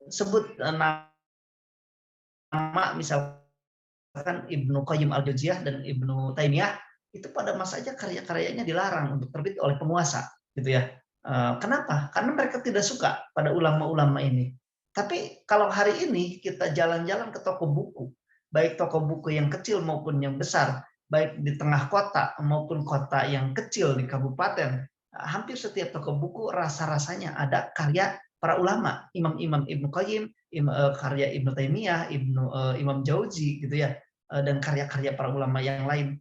sebut nama misalkan Ibnu Qayyim al-Jauziyah dan Ibnu Taimiyah, itu pada masanya karya-karyanya dilarang untuk terbit oleh penguasa gitu ya. Kenapa? Karena mereka tidak suka pada ulama-ulama ini. Tapi kalau hari ini kita jalan-jalan ke toko buku, baik toko buku yang kecil maupun yang besar, baik di tengah kota maupun kota yang kecil di kabupaten, hampir setiap toko buku rasa-rasanya ada karya para ulama, imam-imam Ibnu Qayyim, karya Ibnu Taimiyah, Imam Jauzi gitu ya, dan karya-karya para ulama yang lain.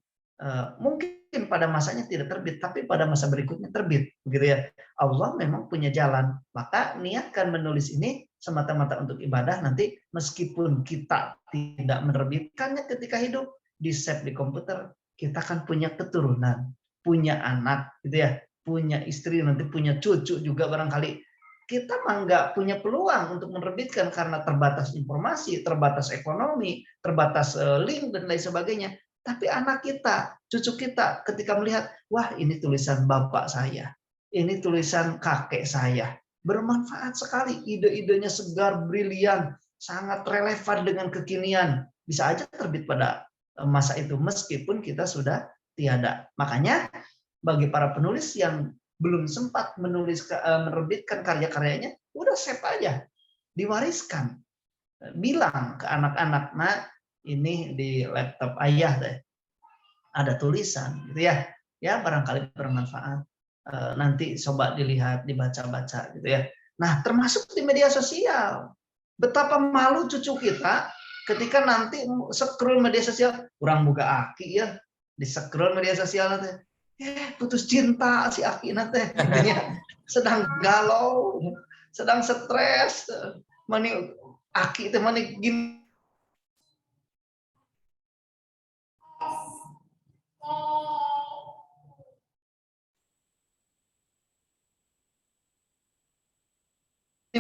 Mungkin pada masanya tidak terbit, tapi pada masa berikutnya terbit, begitu ya. Allah memang punya jalan, maka niatkan menulis ini semata-mata untuk ibadah. Nanti meskipun kita tidak menerbitkannya ketika hidup, di save di komputer, kita akan punya keturunan, punya anak, gitu ya, punya istri, nanti punya cucu juga barangkali. Kita mah nggak punya peluang untuk menerbitkan karena terbatas informasi, terbatas ekonomi, terbatas link dan lain sebagainya. Tapi anak kita, cucu kita ketika melihat, wah ini tulisan bapak saya, ini tulisan kakek saya, bermanfaat sekali, ide-idenya segar, brilian, sangat relevan dengan kekinian, bisa aja terbit pada masa itu meskipun kita sudah tiada. Makanya bagi para penulis yang belum sempat menerbitkan karya-karyanya, udah save aja, diwariskan. Bilang ke anak-anak, nah ini di laptop ayah deh, ada tulisan, gitu ya. Ya barangkali bermanfaat. Nanti coba dilihat, dibaca-baca, gitu ya. Nah termasuk di media sosial. Betapa malu cucu kita ketika nanti scroll media sosial, kurang buka aki ya, di scroll media sosial nanti, putus cinta si Aki nanti, sedang galau, sedang stres, mani Aki itu mani gini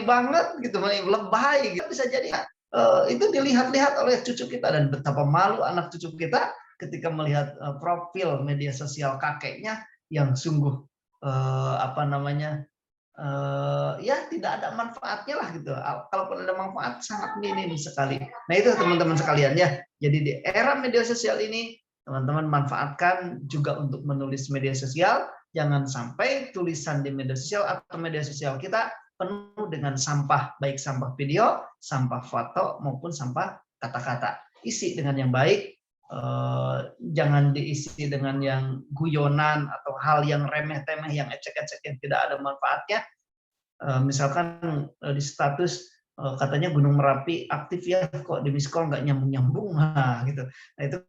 banget gitu, mani lebay gitu. Bisa jadi itu dilihat-lihat oleh cucu kita, dan betapa malu anak cucu kita ketika melihat profil media sosial kakeknya yang sungguh apa namanya, ya tidak ada manfaatnya lah gitu. Kalaupun ada manfaat sangat minim sekali. Nah itu teman-teman sekalian ya. Jadi di era media sosial ini teman-teman manfaatkan juga untuk menulis media sosial. Jangan sampai tulisan di media sosial atau media sosial kita penuh dengan sampah, baik sampah video, sampah foto maupun sampah kata-kata. Isi dengan yang baik. Jangan diisi dengan yang guyonan atau hal yang remeh-temeh, yang ecek-ecek, yang tidak ada manfaatnya. Misalkan di status katanya Gunung Merapi aktif ya, kok di miss call nggak nyambung-nyambung, nah gitu. Nah itu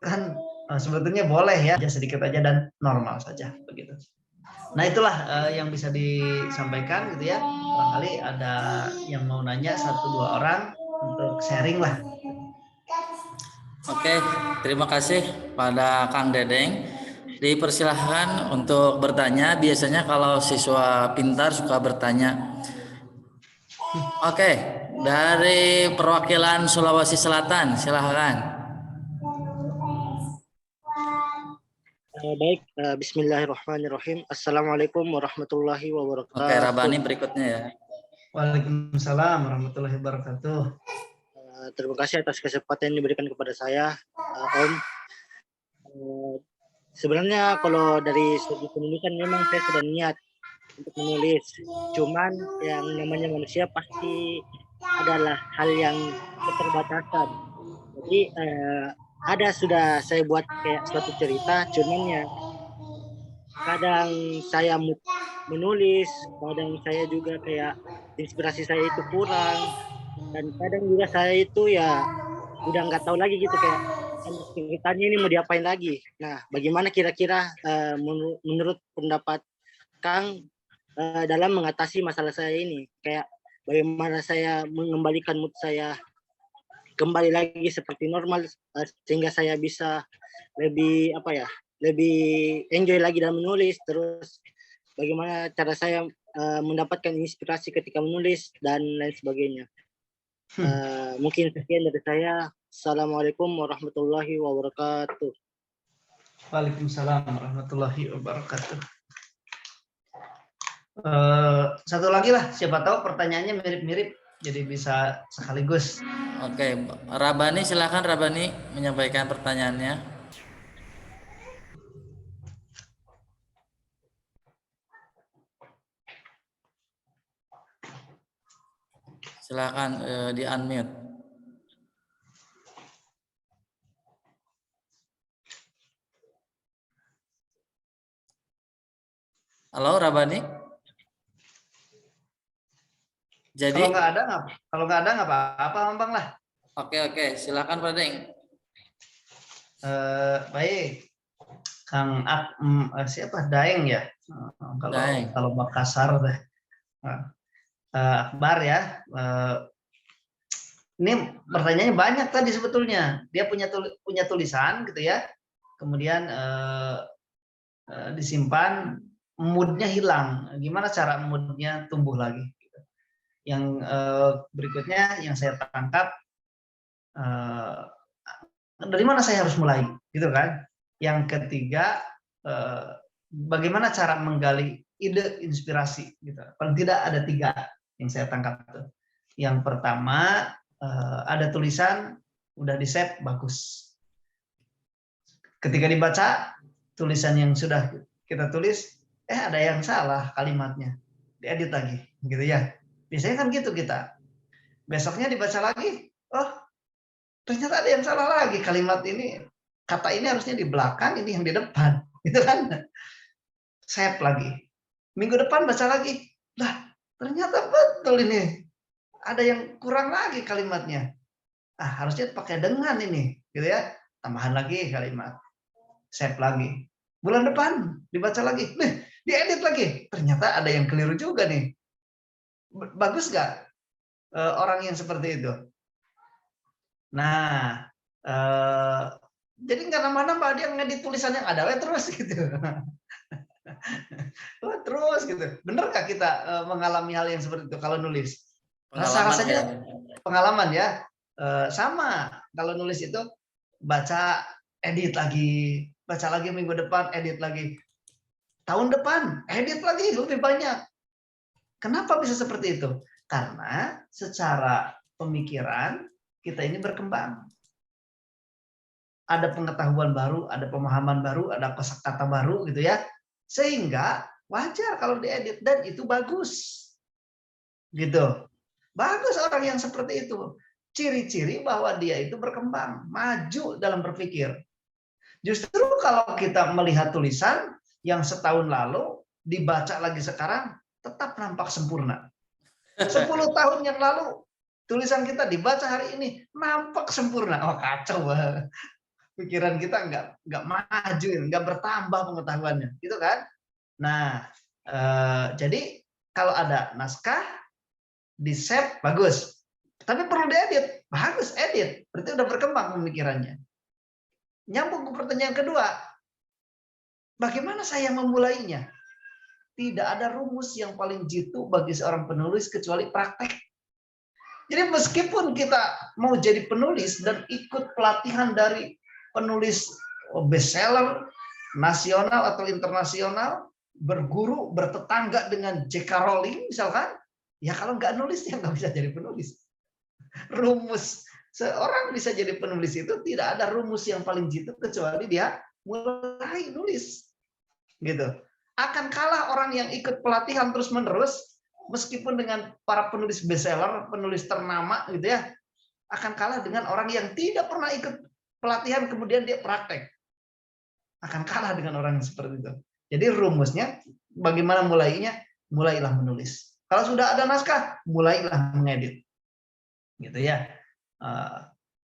kan sebetulnya boleh ya, sedikit aja dan normal saja begitu. Nah itulah yang bisa disampaikan gitu ya. Barangkali ada yang mau nanya 1-2 orang untuk sharing lah. Oke, terima kasih pada Kang Dedeng. Dipersilahkan untuk bertanya. Biasanya kalau siswa pintar suka bertanya. Oke, dari perwakilan Sulawesi Selatan, silahkan. Baik, bismillahirrahmanirrahim. Assalamualaikum warahmatullahi Oke, wabarakatuh. Rabani berikutnya ya. Waalaikumsalam warahmatullahi wabarakatuh. Terima kasih atas kesempatan yang diberikan kepada saya, Om. Sebenarnya kalau dari segi penulisan memang saya sudah niat untuk menulis. Cuman yang namanya manusia pasti adalah hal yang keterbatasan. Jadi ada sudah saya buat kayak suatu cerita, cuman ya kadang saya menulis, kadang saya juga kayak inspirasi saya itu kurang, dan kadang juga saya itu ya udah nggak tahu lagi gitu kayak ceritanya ini mau diapain lagi. Nah, bagaimana kira-kira menurut pendapat Kang dalam mengatasi masalah saya ini? Kayak bagaimana saya mengembalikan mood saya kembali lagi seperti normal, sehingga saya bisa lebih lebih enjoy lagi dalam menulis. Terus bagaimana cara saya mendapatkan inspirasi ketika menulis dan lain sebagainya. Mungkin sekian dari saya. Assalamualaikum warahmatullahi wabarakatuh. Waalaikumsalam warahmatullahi wabarakatuh. Satu lagi lah, siapa tahu pertanyaannya mirip-mirip, jadi bisa sekaligus. Oke, Rabani silakan Rabani menyampaikan pertanyaannya. Silakan di unmute. Halo Rabani. Jadi kalau nggak ada nggak apa-apa, Bang lah. Oke, silakan Pak Deng. Baik, Kang siapa Daeng ya? Kalau Makassar deh. Akbar ya. Ini pertanyaannya banyak tadi sebetulnya. Dia punya tulisan gitu ya. Kemudian disimpan, moodnya hilang. Gimana cara moodnya tumbuh lagi? Yang berikutnya yang saya tangkap, dari mana saya harus mulai, gitu kan? Yang ketiga, bagaimana cara menggali ide inspirasi, gitu. Paling tidak ada 3 yang saya tangkap. Yang pertama, ada tulisan udah di-save, bagus. Ketika dibaca tulisan yang sudah kita tulis, ada yang salah kalimatnya, diedit lagi, gitu ya. Biasanya kan gitu kita. Besoknya dibaca lagi, oh ternyata ada yang salah lagi, kalimat ini, kata ini harusnya di belakang, ini yang di depan, gitu kan. Save lagi. Minggu depan baca lagi, lah ternyata betul ini, ada yang kurang lagi kalimatnya. Harusnya pakai dengan ini, gitu ya. Tambahan lagi kalimat, save lagi. Bulan depan dibaca lagi, diedit lagi, ternyata ada yang keliru juga nih. Bagus nggak orang yang seperti itu? Nah, jadi nggak nambah-nambah, dia ngedit tulisan yang ada terus gitu. Terus gitu. Bener nggak kita mengalami hal yang seperti itu kalau nulis? Rasanya pengalaman ya. Sama kalau nulis itu, baca edit lagi, baca lagi minggu depan edit lagi, tahun depan edit lagi lebih banyak. Kenapa bisa seperti itu? Karena secara pemikiran kita ini berkembang. Ada pengetahuan baru, ada pemahaman baru, ada kosakata baru gitu ya. Sehingga wajar kalau diedit, dan itu bagus. Gitu. Bagus orang yang seperti itu. Ciri-ciri bahwa dia itu berkembang, maju dalam berpikir. Justru kalau kita melihat tulisan yang setahun lalu dibaca lagi sekarang, tetap nampak sempurna. 10 tahun yang lalu tulisan kita dibaca hari ini nampak sempurna. Oh kacau banget. Pikiran kita nggak maju, nggak bertambah pengetahuannya, gitu kan? Nah, jadi kalau ada naskah di-save bagus, tapi perlu diedit, bagus edit, berarti udah berkembang pemikirannya. Nyambung ke pertanyaan kedua, bagaimana saya memulainya? Tidak ada rumus yang paling jitu bagi seorang penulis kecuali praktek. Jadi meskipun kita mau jadi penulis dan ikut pelatihan dari penulis bestseller nasional atau internasional, berguru, bertetangga dengan J.K. Rowling misalkan, ya kalau nggak nulis ya nggak bisa jadi penulis. Rumus seorang bisa jadi penulis itu tidak ada rumus yang paling jitu kecuali dia mulai nulis, gitu. Akan kalah orang yang ikut pelatihan terus-menerus, meskipun dengan para penulis bestseller, penulis ternama gitu ya, akan kalah dengan orang yang tidak pernah ikut pelatihan kemudian dia praktek. Akan kalah dengan orang yang seperti itu. Jadi rumusnya bagaimana mulainya? Mulailah menulis. Kalau sudah ada naskah, mulailah mengedit. Gitu ya.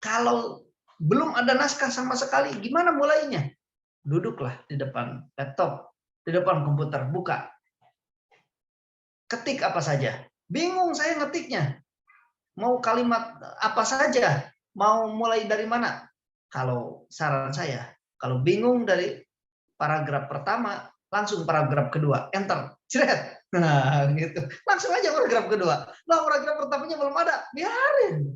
Kalau belum ada naskah sama sekali, gimana mulainya? Duduklah di depan laptop, di depan komputer, buka. Ketik apa saja. Bingung saya ngetiknya. Mau kalimat apa saja. mau mulai dari mana? Kalau saran saya, kalau bingung dari paragraf pertama, langsung paragraf kedua, enter, cret. Nah, gitu. Langsung aja paragraf kedua. Nah, paragraf pertamanya belum ada, biarin.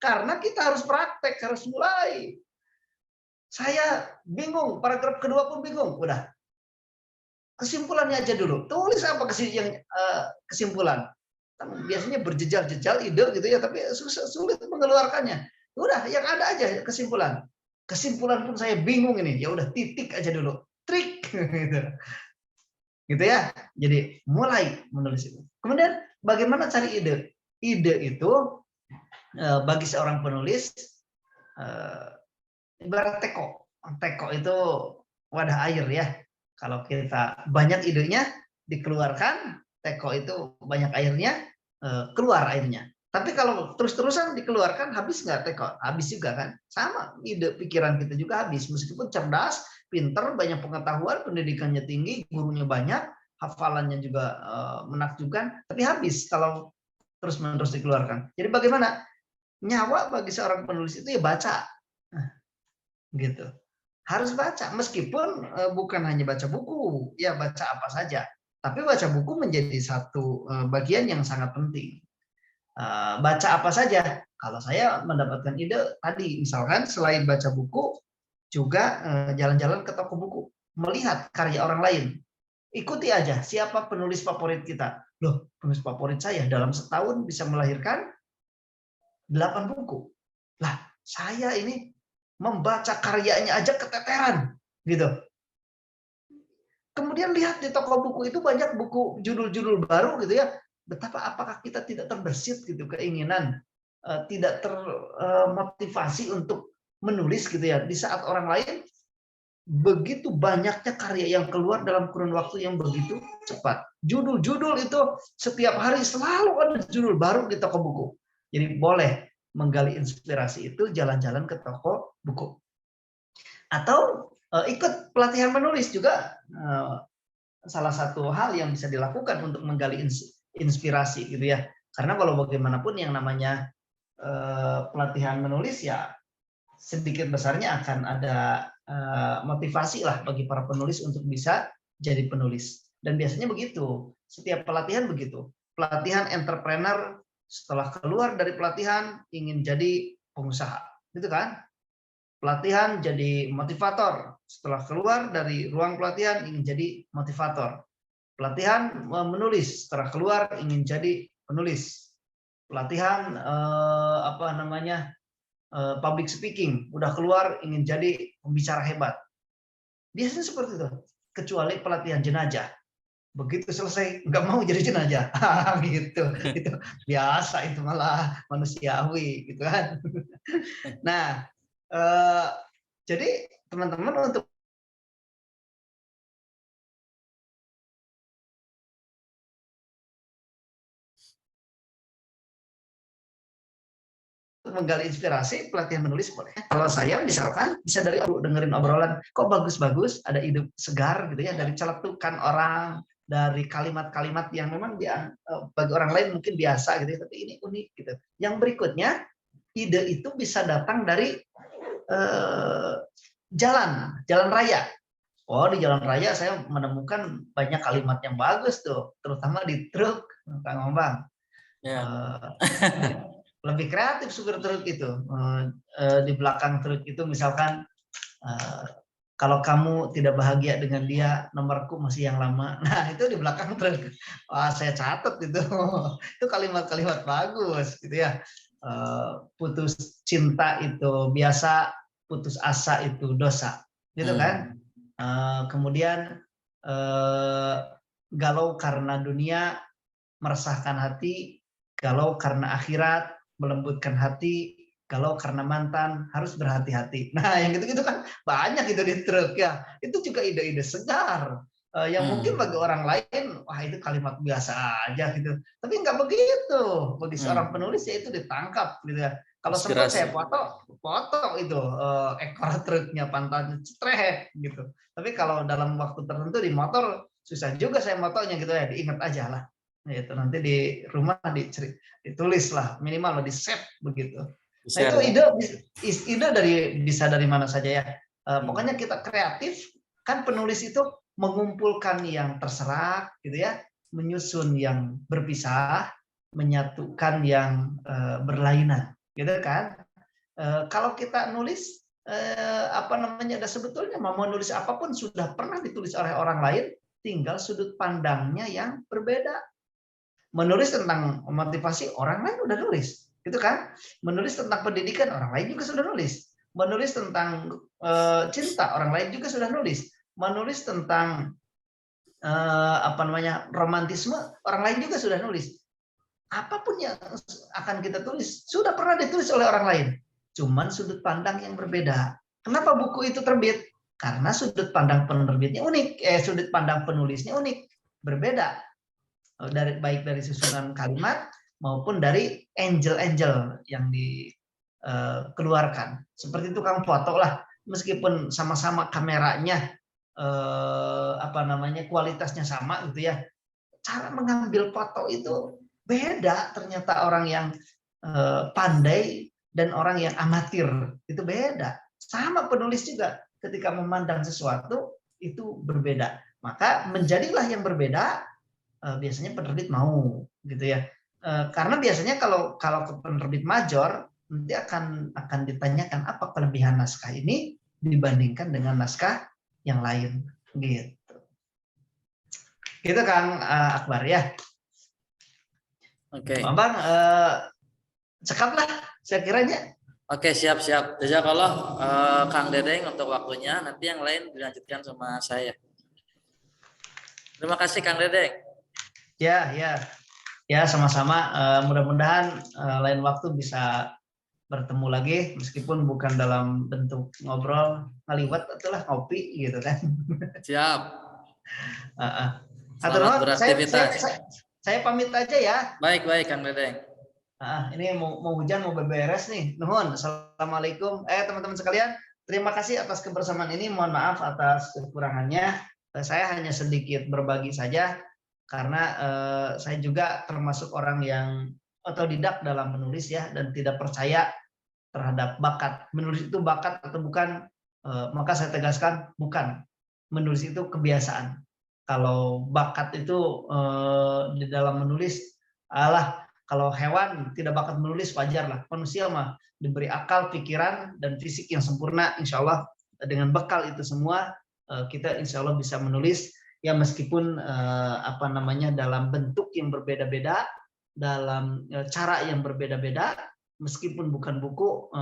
Karena kita harus praktek, harus mulai. Saya bingung, paragraf kedua pun bingung. Udah, kesimpulannya aja dulu. Tulis apa kesimpulan. Biasanya berjejal-jejal ide gitu ya, tapi sulit mengeluarkannya. Udah, yang ada aja kesimpulan. Kesimpulan pun saya bingung ini. Ya udah, titik aja dulu. Trik gitu. Gitu ya. Jadi mulai menulis itu. Kemudian bagaimana cari ide? Ide itu bagi seorang penulis ibarat teko. Teko itu wadah air ya. Kalau kita banyak idenya dikeluarkan, teko itu banyak airnya, keluar airnya. Tapi kalau terus-terusan dikeluarkan, habis nggak teko? Habis juga kan? Sama, ide pikiran kita juga habis. Meskipun cerdas, pinter, banyak pengetahuan, pendidikannya tinggi, gurunya banyak, hafalannya juga menakjubkan, tapi habis kalau terus-menerus dikeluarkan. Jadi bagaimana? Nyawa bagi seorang penulis itu ya baca. Nah, gitu. Harus baca, meskipun bukan hanya baca buku, ya baca apa saja. Tapi baca buku menjadi satu bagian yang sangat penting. Baca apa saja? Kalau saya mendapatkan ide tadi, misalkan selain baca buku, juga jalan-jalan ke toko buku, melihat karya orang lain. Ikuti aja siapa penulis favorit kita. Loh, penulis favorit saya dalam setahun bisa melahirkan 8 buku. Lah, saya ini membaca karyanya aja keteteran, gitu. Kemudian lihat di toko buku itu banyak buku judul-judul baru gitu ya. Betapa apakah kita tidak terbersit gitu keinginan, tidak termotivasi untuk menulis gitu ya. Di saat orang lain begitu banyaknya karya yang keluar dalam kurun waktu yang begitu cepat. Judul-judul itu setiap hari selalu ada judul baru di toko buku. Jadi boleh menggali inspirasi itu jalan-jalan ke toko buku. Atau ikut pelatihan menulis juga salah satu hal yang bisa dilakukan untuk menggali inspirasi gitu ya. Karena kalau bagaimanapun yang namanya pelatihan menulis ya sedikit besarnya akan ada motivasi lah bagi para penulis untuk bisa jadi penulis. Dan biasanya begitu, setiap pelatihan begitu. Pelatihan entrepreneur setelah keluar dari pelatihan ingin jadi pengusaha, gitu kan? Pelatihan jadi motivator, setelah keluar dari ruang pelatihan ingin jadi motivator. Pelatihan menulis, setelah keluar ingin jadi penulis. Pelatihan public speaking, udah keluar ingin jadi pembicara hebat. Biasanya seperti itu, kecuali pelatihan jenazah. Begitu selesai nggak mau jadi jenazah, gitu. Itu biasa, itu malah manusiawi, gitu kan. Nah, jadi teman-teman untuk menggali inspirasi, pelatihan menulis boleh. Kalau saya misalkan bisa dari dengerin obrolan, kok bagus-bagus, ada ide segar gitu ya, dari celetukan orang, dari kalimat-kalimat yang memang bagi orang lain mungkin biasa gitu ya, tapi ini unik gitu. Yang berikutnya, ide itu bisa datang dari jalan raya. Oh, di jalan raya saya menemukan banyak kalimat yang bagus tuh, terutama di truk, Kang Ombang. Ya. Lebih kreatif supir truk itu. Di belakang truk itu misalkan, kalau kamu tidak bahagia dengan dia, nomorku masih yang lama. Nah, itu di belakang truk. Wah, saya catat itu. Itu kalimat-kalimat bagus gitu ya. Putus cinta itu biasa, putus asa itu dosa. Gitu kan? Kemudian galau karena dunia meresahkan hati, galau karena akhirat melembutkan hati, galau karena mantan harus berhati-hati. Nah, yang gitu-gitu kan banyak itu di truk ya. Itu juga ide-ide segar yang mungkin bagi orang lain, wah itu kalimat biasa aja gitu. Tapi nggak begitu. Bagi seorang penulis ya itu ditangkap gitu ya. Kalau sempat saya foto itu ekor truknya, pantatnya cetrek gitu. Tapi kalau dalam waktu tertentu di motor susah juga saya motonya gitu ya, diingat aja lah. Itu nanti di rumah ditulis lah, minimal di save begitu. Nah itu ide bisa dari mana saja ya. Pokoknya kita kreatif, kan penulis itu mengumpulkan yang terserak gitu ya, menyusun yang berpisah, menyatukan yang berlainan, gitu kan. Kalau kita nulis sebetulnya mau menulis apapun sudah pernah ditulis oleh orang lain, tinggal sudut pandangnya yang berbeda. Menulis tentang motivasi orang lain udah nulis, gitu kan? Menulis tentang pendidikan orang lain juga sudah nulis. Menulis tentang cinta orang lain juga sudah nulis. Menulis tentang romantisme orang lain juga sudah nulis. Apapun yang akan kita tulis sudah pernah ditulis oleh orang lain. Cuman sudut pandang yang berbeda. Kenapa buku itu terbit? Karena sudut pandang penerbitnya unik, sudut pandang penulisnya unik, berbeda. Baik dari susunan kalimat maupun dari angel-angel yang dikeluarkan. Seperti itu Kang foto lah, meskipun sama-sama kameranya kualitasnya sama gitu ya. Cara mengambil foto itu beda, ternyata orang yang pandai dan orang yang amatir itu beda. Sama penulis juga ketika memandang sesuatu itu berbeda. Maka menjadilah yang berbeda, biasanya penerbit mau gitu ya. Karena biasanya kalau ke penerbit major nanti akan ditanyakan apa kelebihan naskah ini dibandingkan dengan naskah yang lain gitu. Gitu Kang Akbar ya. Oke. Bang, cekap lah saya kiranya. Oke, siap. Jazakallah Kang Dedeng untuk waktunya. Nanti yang lain dilanjutkan sama saya. Terima kasih Kang Dedeng. Ya sama-sama. Mudah-mudahan lain waktu bisa bertemu lagi meskipun bukan dalam bentuk ngobrol ngaliwat itulah ngopi gitu kan. Siap. Selamat beraktivitas. Saya pamit aja ya. Baik Kang Dedeng. Ini mau hujan mau beberes nih. Nuhun. Assalamualaikum. Teman-teman sekalian, terima kasih atas kebersamaan ini. Mohon maaf atas kekurangannya. Saya hanya sedikit berbagi saja karena saya juga termasuk orang yang otodidak dalam menulis ya dan tidak percaya terhadap bakat. Menulis itu bakat atau bukan? Maka saya tegaskan bukan. Menulis itu kebiasaan. Kalau bakat itu di dalam menulis, kalau hewan tidak bakat menulis wajar lah. Manusia mah diberi akal, pikiran, dan fisik yang sempurna. Insya Allah dengan bekal itu semua kita insya Allah bisa menulis ya meskipun dalam bentuk yang berbeda-beda, dalam cara yang berbeda-beda, meskipun bukan buku.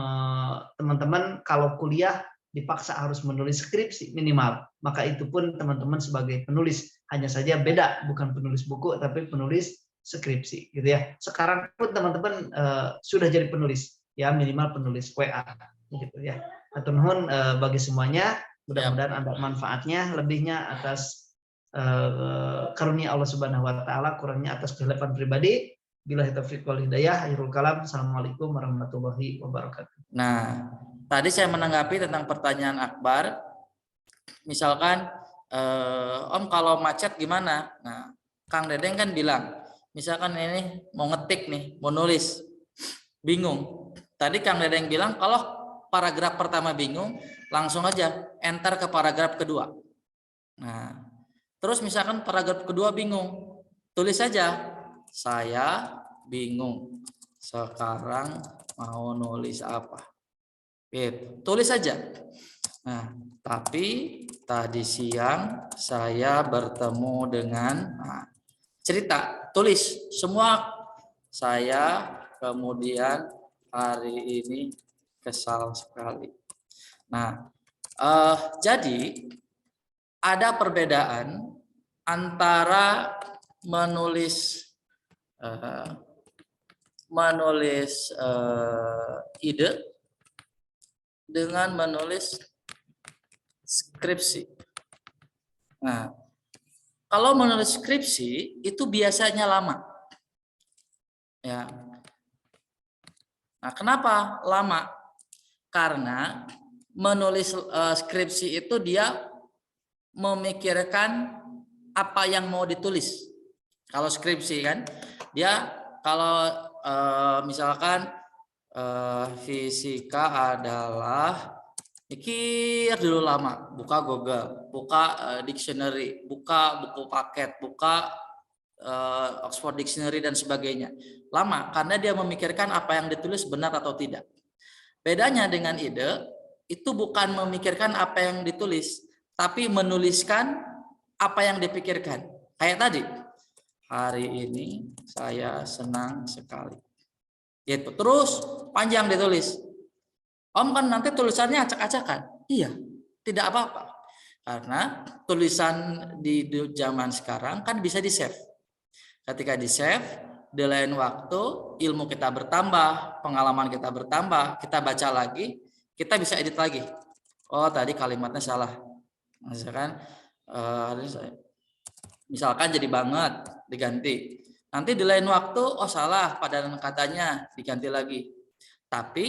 Teman-teman kalau kuliah dipaksa harus menulis skripsi minimal, maka itu pun teman-teman sebagai penulis hanya saja beda, bukan penulis buku tapi penulis skripsi gitu ya. Sekarang pun teman-teman sudah jadi penulis ya, minimal penulis WA gitu ya. Atur nuhun bagi semuanya, mudah-mudahan ada manfaatnya, lebihnya atas karunia Allah Subhanahu wa taala, kurangnya atas kehilapan pribadi. Billahi taufiq wal hidayah, akhirul kalam. Assalamualaikum warahmatullahi wabarakatuh. Nah, tadi saya menanggapi tentang pertanyaan Akbar. Misalkan Om kalau macet gimana? Nah, Kang Dedeng kan bilang, misalkan ini mau ngetik nih, mau nulis, bingung. Tadi Kang Dedeng bilang kalau paragraf pertama bingung, langsung aja enter ke paragraf kedua. Nah, terus misalkan paragraf kedua bingung, tulis saja, saya bingung, sekarang mau nulis apa. Gitu. Tulis saja. Nah, tapi tadi siang saya bertemu dengan cerita, tulis semua. Saya kemudian hari ini kesal sekali. Nah, jadi ada perbedaan antara menulis ide dengan menulis skripsi. Nah, kalau menulis skripsi itu biasanya lama. Ya. Nah, kenapa lama? Karena menulis skripsi itu dia memikirkan apa yang mau ditulis. Kalau skripsi kan, dia kalau misalkan fisika adalah mikir dulu lama, buka Google, buka dictionary, buka buku paket, buka Oxford Dictionary dan sebagainya. Lama karena dia memikirkan apa yang ditulis benar atau tidak. Bedanya dengan ide itu bukan memikirkan apa yang ditulis, tapi menuliskan apa yang dipikirkan. Kayak tadi, hari ini saya senang sekali. Gitu. Terus panjang ditulis. Om kan nanti tulisannya acak-acakan. Iya, tidak apa-apa. Karena tulisan di zaman sekarang kan bisa di-save. Ketika di-save, di lain waktu ilmu kita bertambah, pengalaman kita bertambah, kita baca lagi, kita bisa edit lagi. Oh, tadi kalimatnya salah. Misalkan jadi banget diganti. Nanti di lain waktu, oh salah padanan katanya diganti lagi. Tapi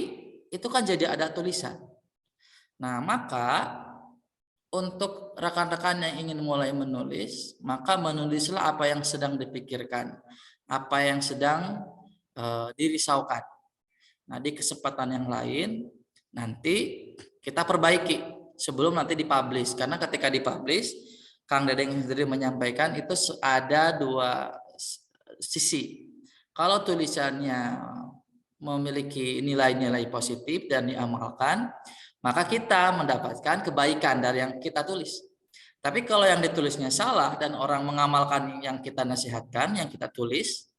itu kan jadi ada tulisan. Nah, maka untuk rekan-rekan yang ingin mulai menulis, maka menulislah apa yang sedang dipikirkan, apa yang sedang dirisaukan. Nah, di kesempatan yang lain nanti kita perbaiki sebelum nanti dipublish. Karena ketika dipublish, Kang Dedeng sendiri menyampaikan itu ada dua sisi. Kalau tulisannya memiliki nilai-nilai positif dan diamalkan, maka kita mendapatkan kebaikan dari yang kita tulis. Tapi kalau yang ditulisnya salah dan orang mengamalkan yang kita nasihatkan, yang kita tulis,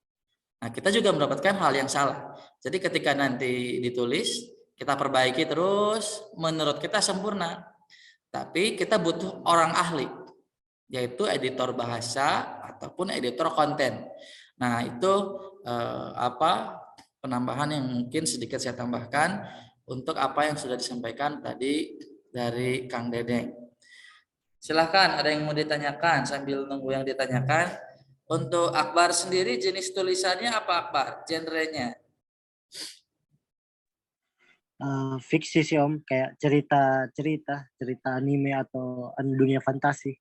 nah kita juga mendapatkan hal yang salah. Jadi ketika nanti ditulis, kita perbaiki terus, menurut kita sempurna. Tapi kita butuh orang ahli, yaitu editor bahasa ataupun editor konten. Nah itu penambahan yang mungkin sedikit saya tambahkan untuk apa yang sudah disampaikan tadi dari Kang Dedeng. Silahkan ada yang mau ditanyakan sambil nunggu yang ditanyakan. Untuk Akbar sendiri jenis tulisannya apa Akbar? Genrenya? Fiksi sih Om, kayak cerita anime atau dunia fantasi.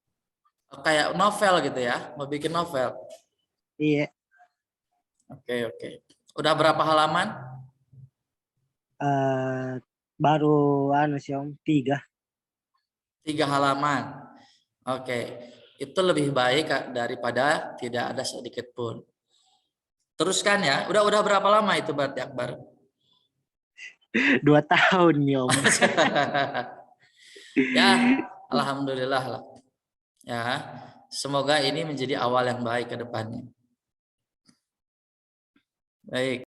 Kayak novel gitu ya? Mau bikin novel? Iya. Oke. Udah berapa halaman? Baru sih Om, 3 halaman. Oke. Itu lebih baik daripada tidak ada sedikit pun. Teruskan ya. Udah berapa lama itu berarti Akbar? 2 tahun nih Om. Ya, alhamdulillah lah. Ya, semoga ini menjadi awal yang baik ke depannya. Baik.